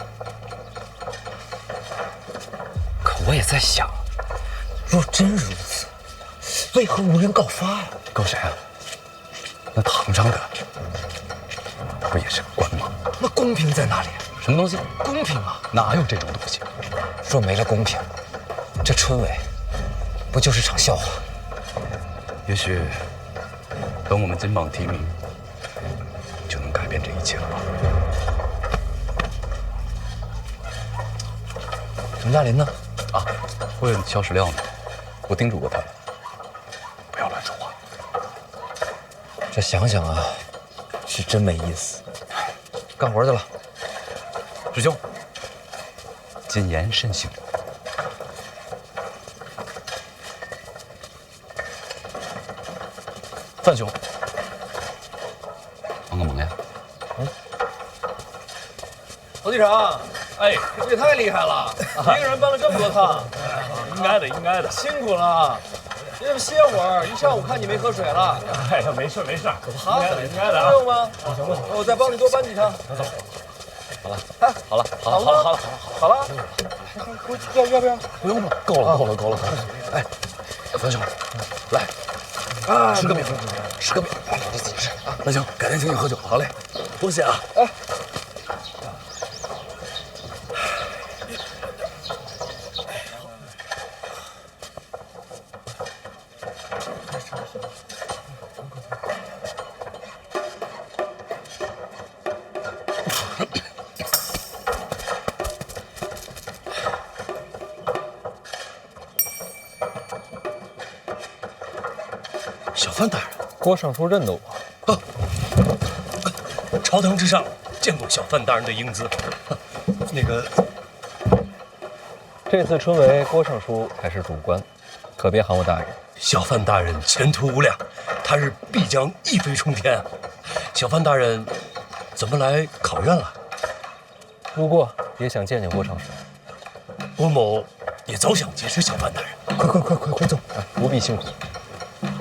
可我也在想，若真如此，为何无人告发呀？告谁啊？那唐章的，不也是个官吗？那公平在哪里？什么东西？公平啊！哪有这种东西？若没了公平，这春闱不就是场笑话？也许等我们金榜题名，就能改变这一切了吧？程大林呢？啊，问萧史料呢？我叮嘱过他了，不要乱说话。这想想啊，是真没意思。干活去了。师兄，谨言慎行。范兄，帮个忙呀！侯队长，哎，这也太厉害了，一个人搬了这么多趟，应该的，应该的，辛苦了。你这么歇会儿，一上午看你没喝水了。哎呀，没事没事，可不应该的，应该的啊。不用吗？不行不行，我再帮你多搬几趟。走。好了，哎，好了，好了，好了。要不要？不用了，够了。哎，范兄，来，吃个饼，吃个饼，你自己吃啊。那行，改天请你喝酒。好嘞，多谢啊。哎。小范大人，郭尚书认得我。朝堂之上见过小范大人的英姿。那个，这次春闱郭尚书才是主官，可别喊我大人。小范大人前途无量，他日必将一飞冲天啊！小范大人怎么来考院了？路过也想见见郭尚书。郭某也早想结识小范大人。快走！不必辛苦。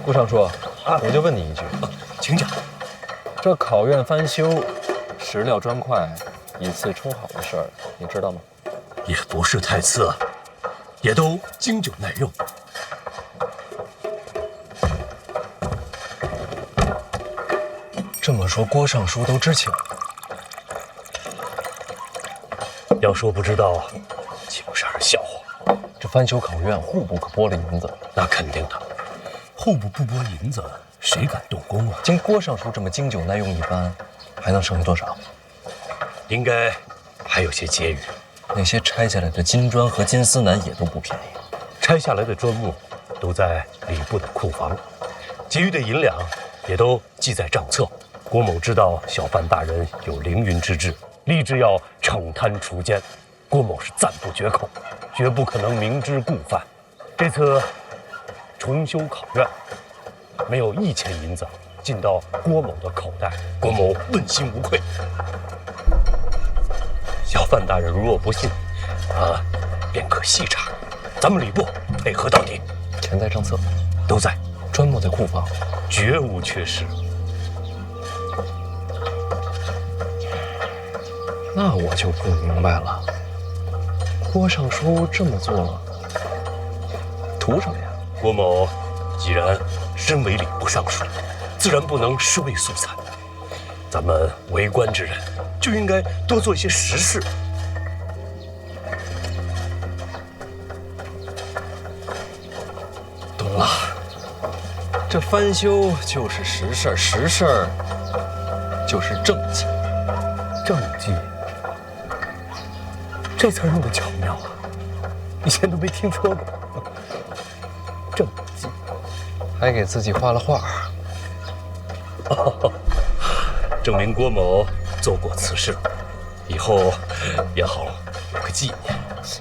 郭尚书，我就问你一句，请讲。这考院翻修、石料砖块以次充好的事儿，你知道吗？也不是太次，也都经久耐用。这么说，郭尚书都知情？要说不知道，岂不是让人笑话？这翻修考院户部可拨了银子，那肯定的。户部不拨银子，谁敢动工啊？经郭尚书这么经久耐用一番，还能剩下多少？应该还有些结余。那些拆下来的金砖和金丝楠也都不便宜。拆下来的砖木都在礼部的库房，结余的银两也都记在账册。郭某知道小范大人有凌云之志，立志要惩贪除奸，郭某是赞不绝口，绝不可能明知故犯。这次重修考院，没有1钱银子进到郭某的口袋，郭某问心无愧。小范大人如若不信，便可细查。咱们礼部配合到底。钱在账册，都在，砖木在库房，绝无缺失。那我就不明白了，郭尚书这么做，图什么呀？郭某既然身为礼部尚书，自然不能尸位素餐。咱们为官之人就应该多做一些实事。懂了，这翻修就是实事儿，实事儿就是政绩。政绩，这词儿用的巧妙啊，以前都没听说过。政绩，还给自己画了画。哦，证明郭某做过此事，以后也好有个纪念。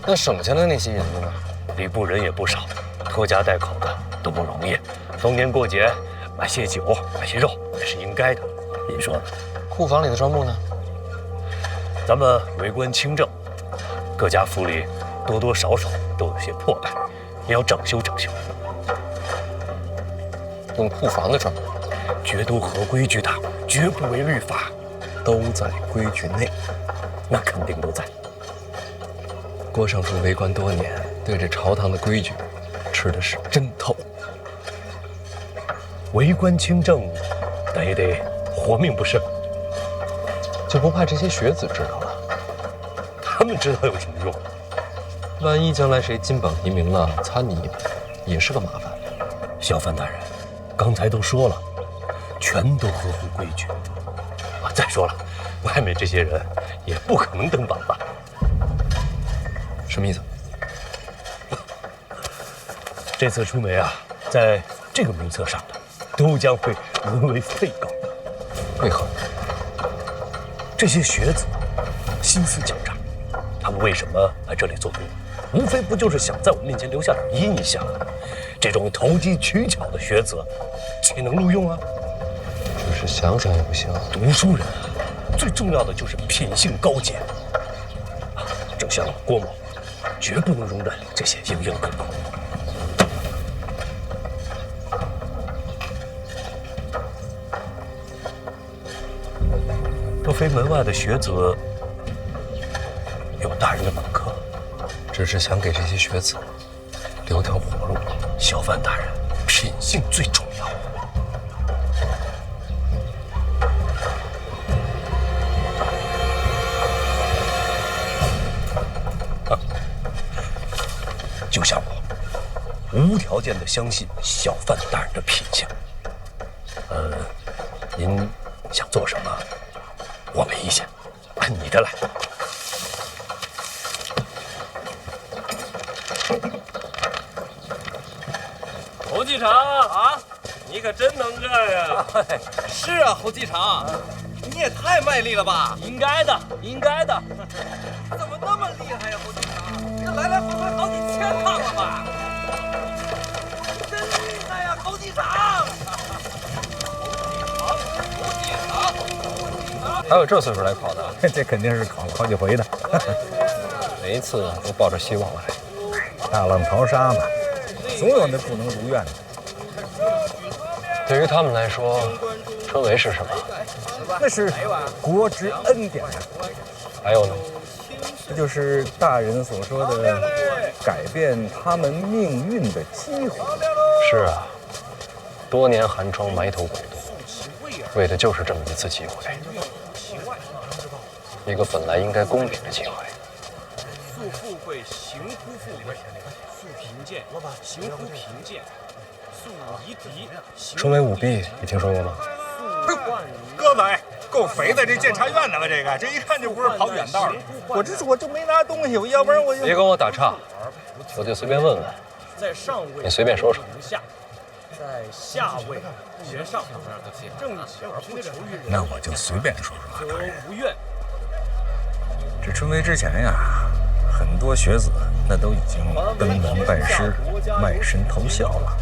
那省下的那些银子呢？礼部人也不少，拖家带口的都不容易。逢年过节买些酒，买些肉也是应该的。您说呢？库房里的砖木呢？咱们为官清正，各家府里多多少少都有些破败，也要整修整修。用库房的砖木，绝都合规矩的，绝不违律法，都在规矩内。那肯定都在。郭尚书为官多年，对这朝堂的规矩吃的是真透。为官清正，但也得活命不是？就不怕这些学子知道了？他们知道有什么用？万一将来谁金榜题名了，参你一笔，也是个麻烦。小范大人，刚才都说了，全都合乎规矩。再说了，外面这些人也不可能登榜吧？什么意思？这次出梅啊，在这个名册上的，都将会沦为废稿。为何？这些学子心思狡诈，他们为什么来这里做工？无非不就是想在我面前留下点印象？这种投机取巧的学子，岂能录用啊？只是想想也不行。读书人啊，最重要的就是品性高洁。正像郭某，绝不能容忍这些蝇营狗苟。若非门外的学子有大人的门客，只是想给这些学子留条活路。小范大人，品性最重要。就像我，无条件的相信小范大人的品性。您想做什么？我没意见，按你的来。侯继常啊，你可真能干呀！是啊，侯继常，你也太卖力了吧！应该的，应该的。怎么那么厉害呀，侯继常？这来来回回好几千趟了吧？真厉害呀，侯继常！还有这岁数来考的，这肯定是考了好几回的。每一次都抱着希望来。大浪淘沙嘛，总有那不能如愿的。对于他们来说，春闱是什么？那是国之恩典。还有呢？这就是大人所说的改变他们命运的机会。是啊，多年寒窗埋头苦读，为的就是这么一次机会，一个本来应该公平的机会。素富贵，行乎富贵；素贫贱，行乎贫贱；素夷狄，春闱舞弊，你听说过吗？哥们，够肥的，这监察院的吧？这一看就不是跑远道的。我就没拿东西，要不然我就别跟我打岔，我就随便问问。在上位，你随便说说。下，在下位学上，正起而不求于人。那我就随便说说。则无怨。这春闱之前呀，很多学子那都已经登门拜师、卖身投效了。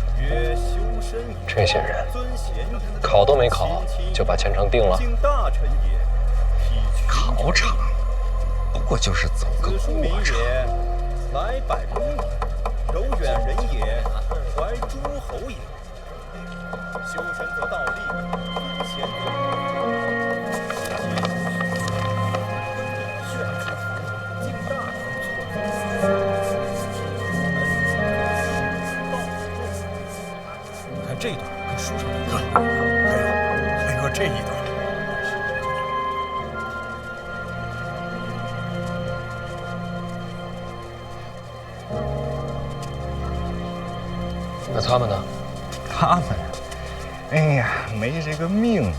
这些人考都没考，就把前程定了。考场不过就是走个过场。来百公里，柔远人也，怀诸侯也。修身得道立，尊贤得你看这一段跟书上的一样，还有这一段。那他们呢？他们，哎呀，没这个命。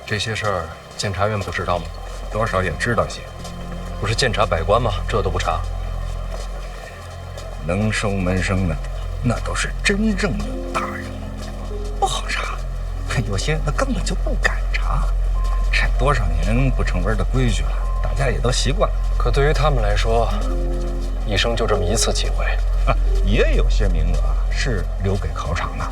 这些事儿，监察院不知道吗？多少也知道些。不是监察百官吗？这都不查。能收门生的，那都是真正的大人物，不好查。有些那根本就不敢查。这多少年不成文的规矩了，大家也都习惯了。可对于他们来说，一生就这么一次机会。也有些名额是留给考场的。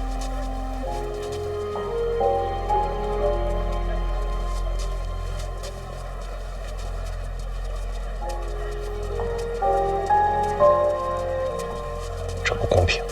这不公平。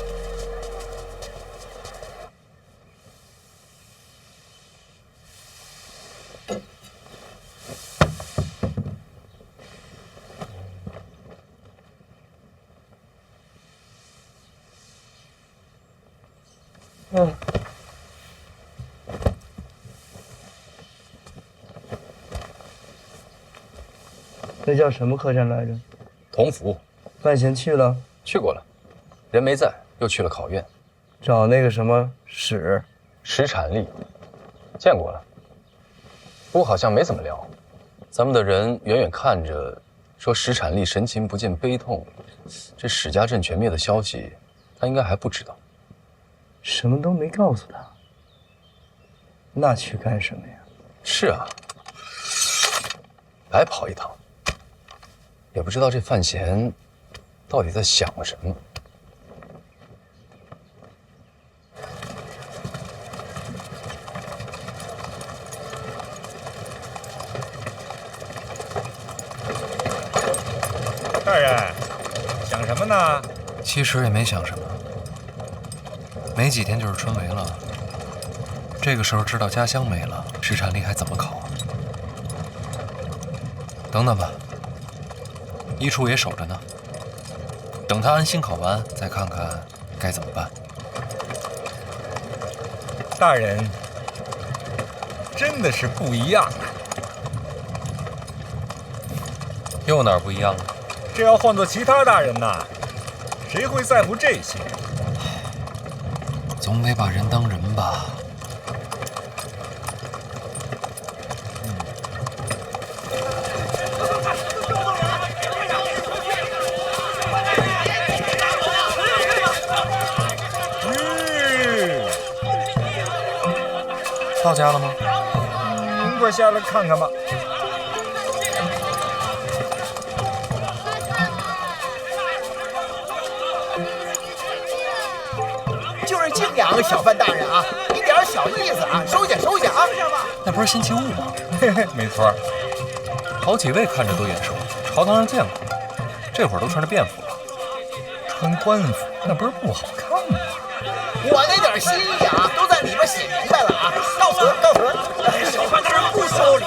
那叫什么客栈来着？同福。范闲去了？去过了，人没在，又去了考院，找那个什么史产力，见过了，不过好像没怎么聊。咱们的人远远看着，说史产力神情不见悲痛，这史家镇全灭的消息，他应该还不知道。什么都没告诉他，那去干什么呀？是啊，白跑一趟。也不知道这范闲到底在想什么。大人，想什么呢？其实也没想什么，没几天就是春闱了。这个时候知道家乡没了，史产力还怎么考啊？等等吧。一处也守着呢，等他安心考完，再看看该怎么办。大人，真的是不一样啊！又哪儿不一样了？这要换做其他大人呐，谁会在乎这些？总得把人当人吧。到家了吗？一会儿下来看看吧。就是敬仰小范大人啊，一点小意思啊，收下收下啊。那不是辛弃物吗？没错，好几位看着都眼熟，朝堂上见过，这会儿都穿着便服了。穿官服那不是不好看吗？我那点心意啊，都在里边写明白了啊！告辞，告辞。小范大人不收礼，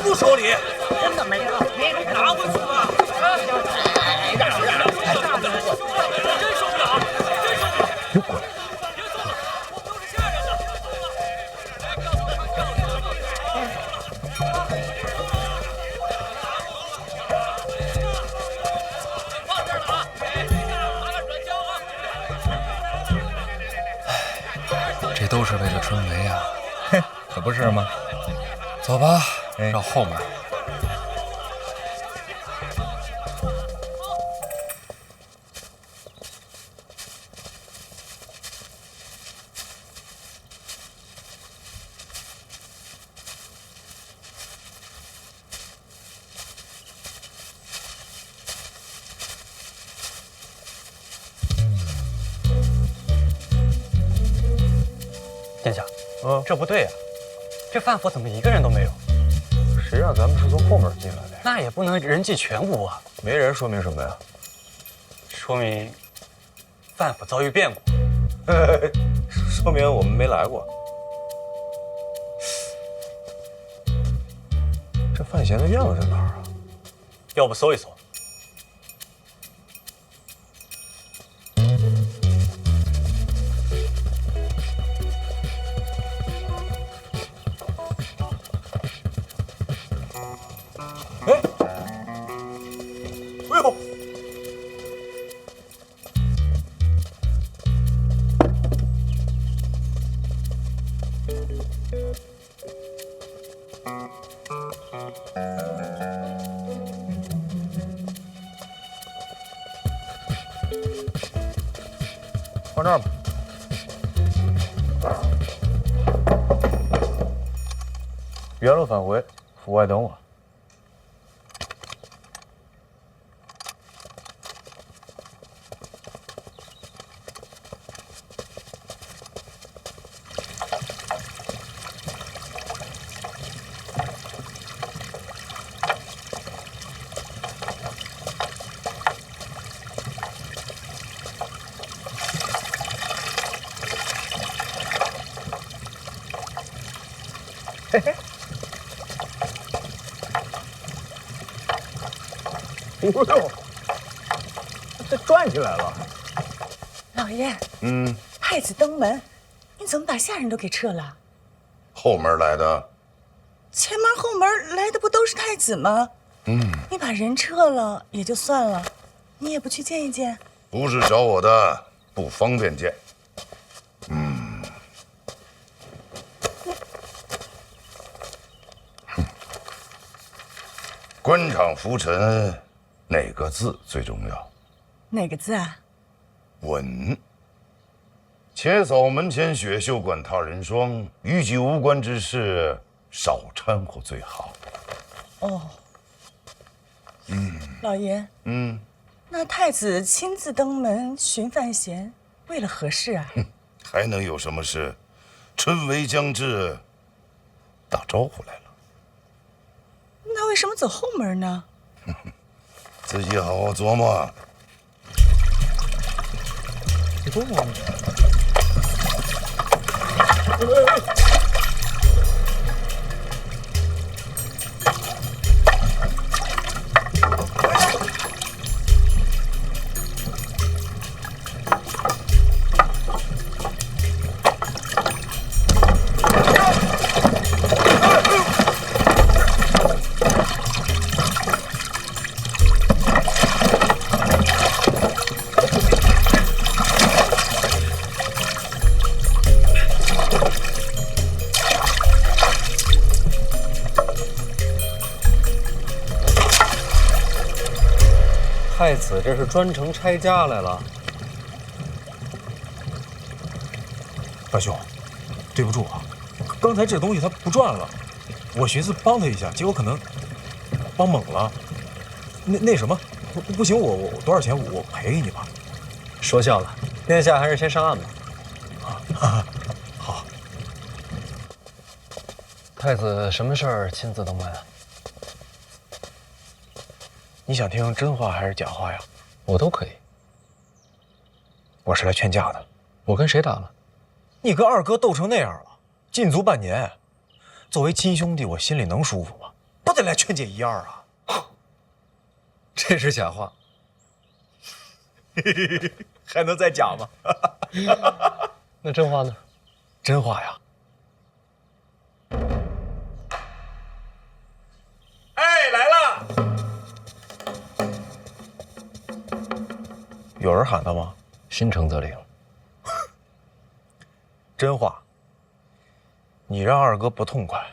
不收礼，真的没有，你拿回去吧。真受不了，真受不了！又过来。都是为了春梅呀。可不是吗？走吧，绕后门。殿下，这不对呀，这范府怎么一个人都没有？谁让咱们是从后门进来的？那也不能人尽全无啊！没人说明什么呀？说明范府遭遇变故，说明我们没来过。这范闲的院子在哪儿啊？要不搜一搜？放这儿吧。原路返回，府外等我。嘿嘿，哎呦，这转起来了。老爷，嗯，太子登门，你怎么把下人都给撤了？后门来的。前门后门来的不都是太子吗？你把人撤了也就算了，你也不去见一见？不是找我的，不方便见。官场浮沉，哪个字最重要？哪个字啊？稳。且扫门前雪，休管他人霜。与己无关之事，少掺和最好。哦，老爷，嗯，那太子亲自登门寻范闲，为了何事啊？还能有什么事？春闱将至，打招呼来了。那为什么走后门呢？自己好好琢磨。太子这是专程拆家来了。范兄，对不住啊，刚才这东西他不转了，我寻思帮他一下，结果可能帮猛了。那什么，不行，我多少钱我赔给你吧。说笑了，殿下还是先上岸吧。好。太子什么事儿亲自登门啊？你想听真话还是假话呀？我都可以。我是来劝架的。我跟谁打了？你跟二哥斗成那样了，禁足半年，作为亲兄弟，我心里能舒服吗？不得来劝解一二啊！这是假话。还能再假吗？那真话呢？真话呀。哎，来了！有人喊他吗？心诚则灵。真话，你让二哥不痛快，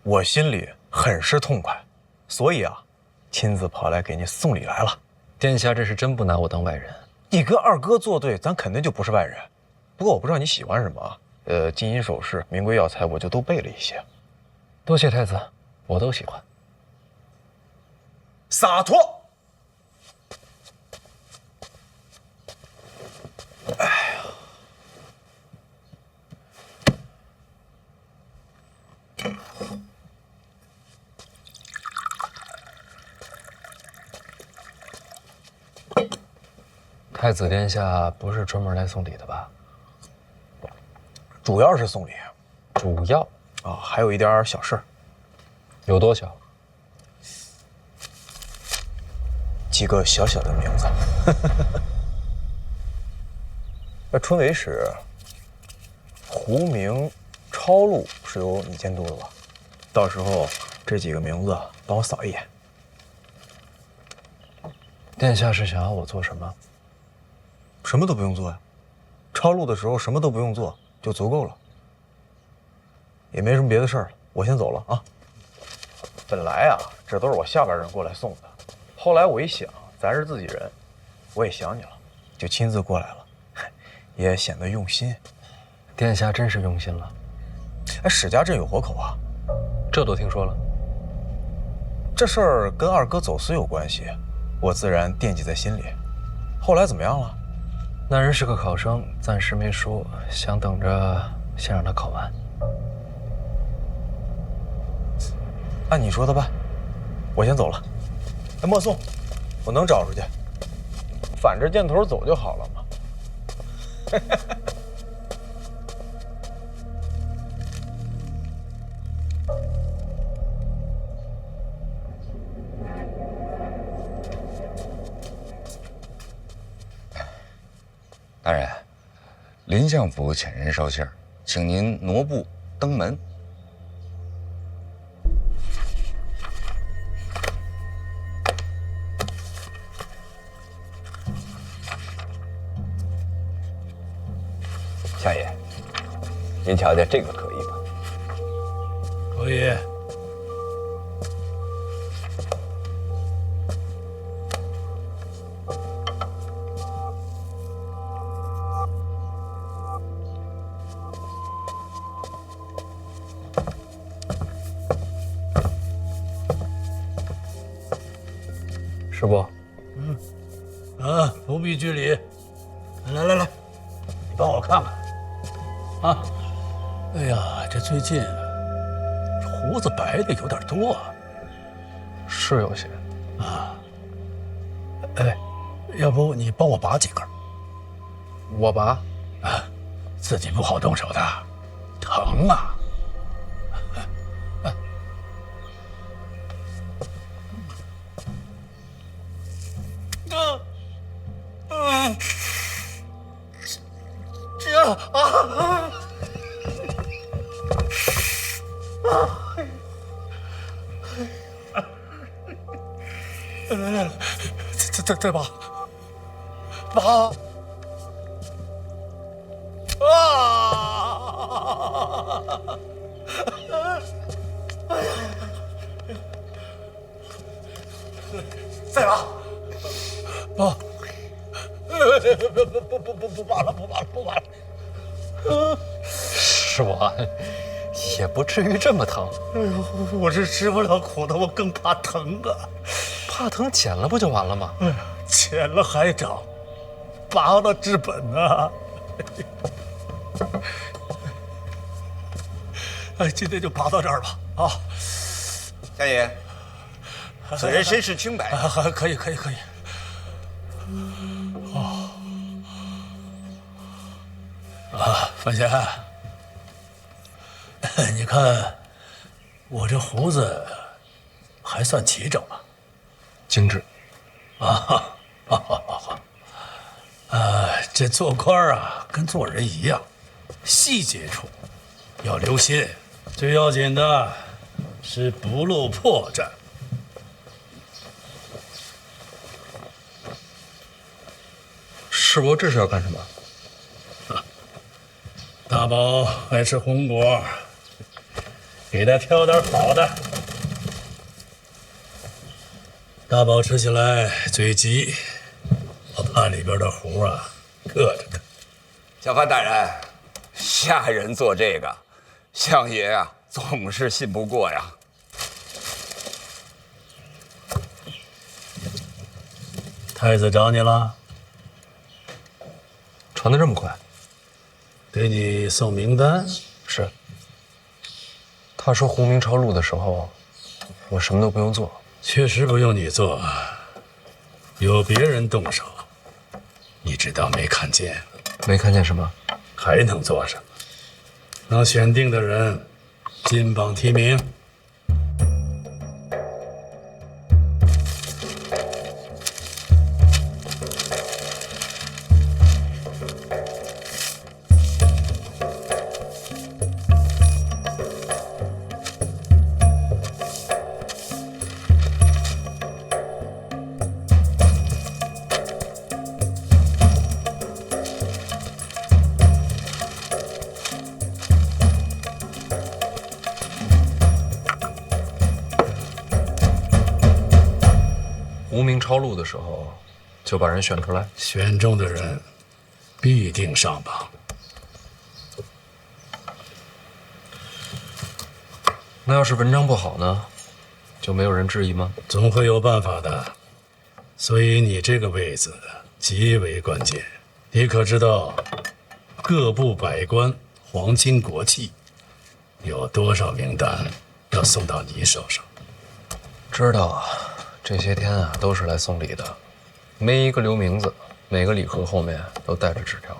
我心里很是痛快，所以啊，亲自跑来给你送礼来了。殿下这是真不拿我当外人。你跟二哥作对，咱肯定就不是外人。不过我不知道你喜欢什么啊，金银首饰、名贵药材，我就都备了一些。多谢太子，我都喜欢。洒脱。哎呀，太子殿下不是专门来送礼的吧？主要是送礼。主要啊，还有一点小事。有多小？几个小小的名字。春闱使胡明、超路是由你监督的吧？到时候这几个名字帮我扫一眼。殿下是想要我做什么？什么都不用做呀，超路的时候什么都不用做就足够了。也没什么别的事儿了，我先走了啊。本来啊，这都是我下边人过来送的，后来我一想，咱是自己人，我也想你了，就亲自过来了，也显得用心。殿下真是用心了。哎，史家镇有活口啊，这都听说了。这事儿跟二哥走私有关系，我自然惦记在心里。后来怎么样了？那人是个考生，暂时没说，想等着先让他考完。按你说的办，我先走了。哎，莫送，我能找出去，反着箭头走就好了嘛。大人，林相府遣人捎信儿，请您挪步登门。相爷，您瞧瞧这个可以吧？可以。师伯，不必拘礼。来，你帮我看看。啊，哎呀，这最近胡子白的有点多啊。是有些。啊。哎，要不你帮我拔几根？我拔。啊，自己不好动手的，疼啊。来，再拔，拔！再拔！拔！不拔了！师伯，也不至于这么疼。哎呦，我是吃不了苦的，我更怕疼啊！怕疼剪了不就完了吗？剪了还长，拔了治本啊！哎，今天就拔到这儿吧。啊，相爷，此人身世清白。可以。范闲，你看我这胡子还算齐整吧？精致。这做官啊，跟做人一样，细节处要留心，最要紧的是不露破绽。师伯，这是要干什么？大宝爱吃红果，给他挑点好的。大宝吃起来嘴急，我怕里边的糊啊硌着他。小范大人，下人做这个，相爷呀总是信不过呀。太子找你了？传得这么快？给你送名单？是。他说胡明抄录的时候，我什么都不用做。确实不用你做，有别人动手，你只当没看见。没看见什么？还能做什么？能选定的人，金榜题名。无名抄录的时候，就把人选出来。选中的人必定上榜。那要是文章不好呢，就没有人质疑吗？总会有办法的。所以你这个位子极为关键。你可知道，各部百官、皇亲国戚，有多少名单要送到你手上？知道啊。这些天啊，都是来送礼的，没一个留名字，每个礼盒后面都带着纸条。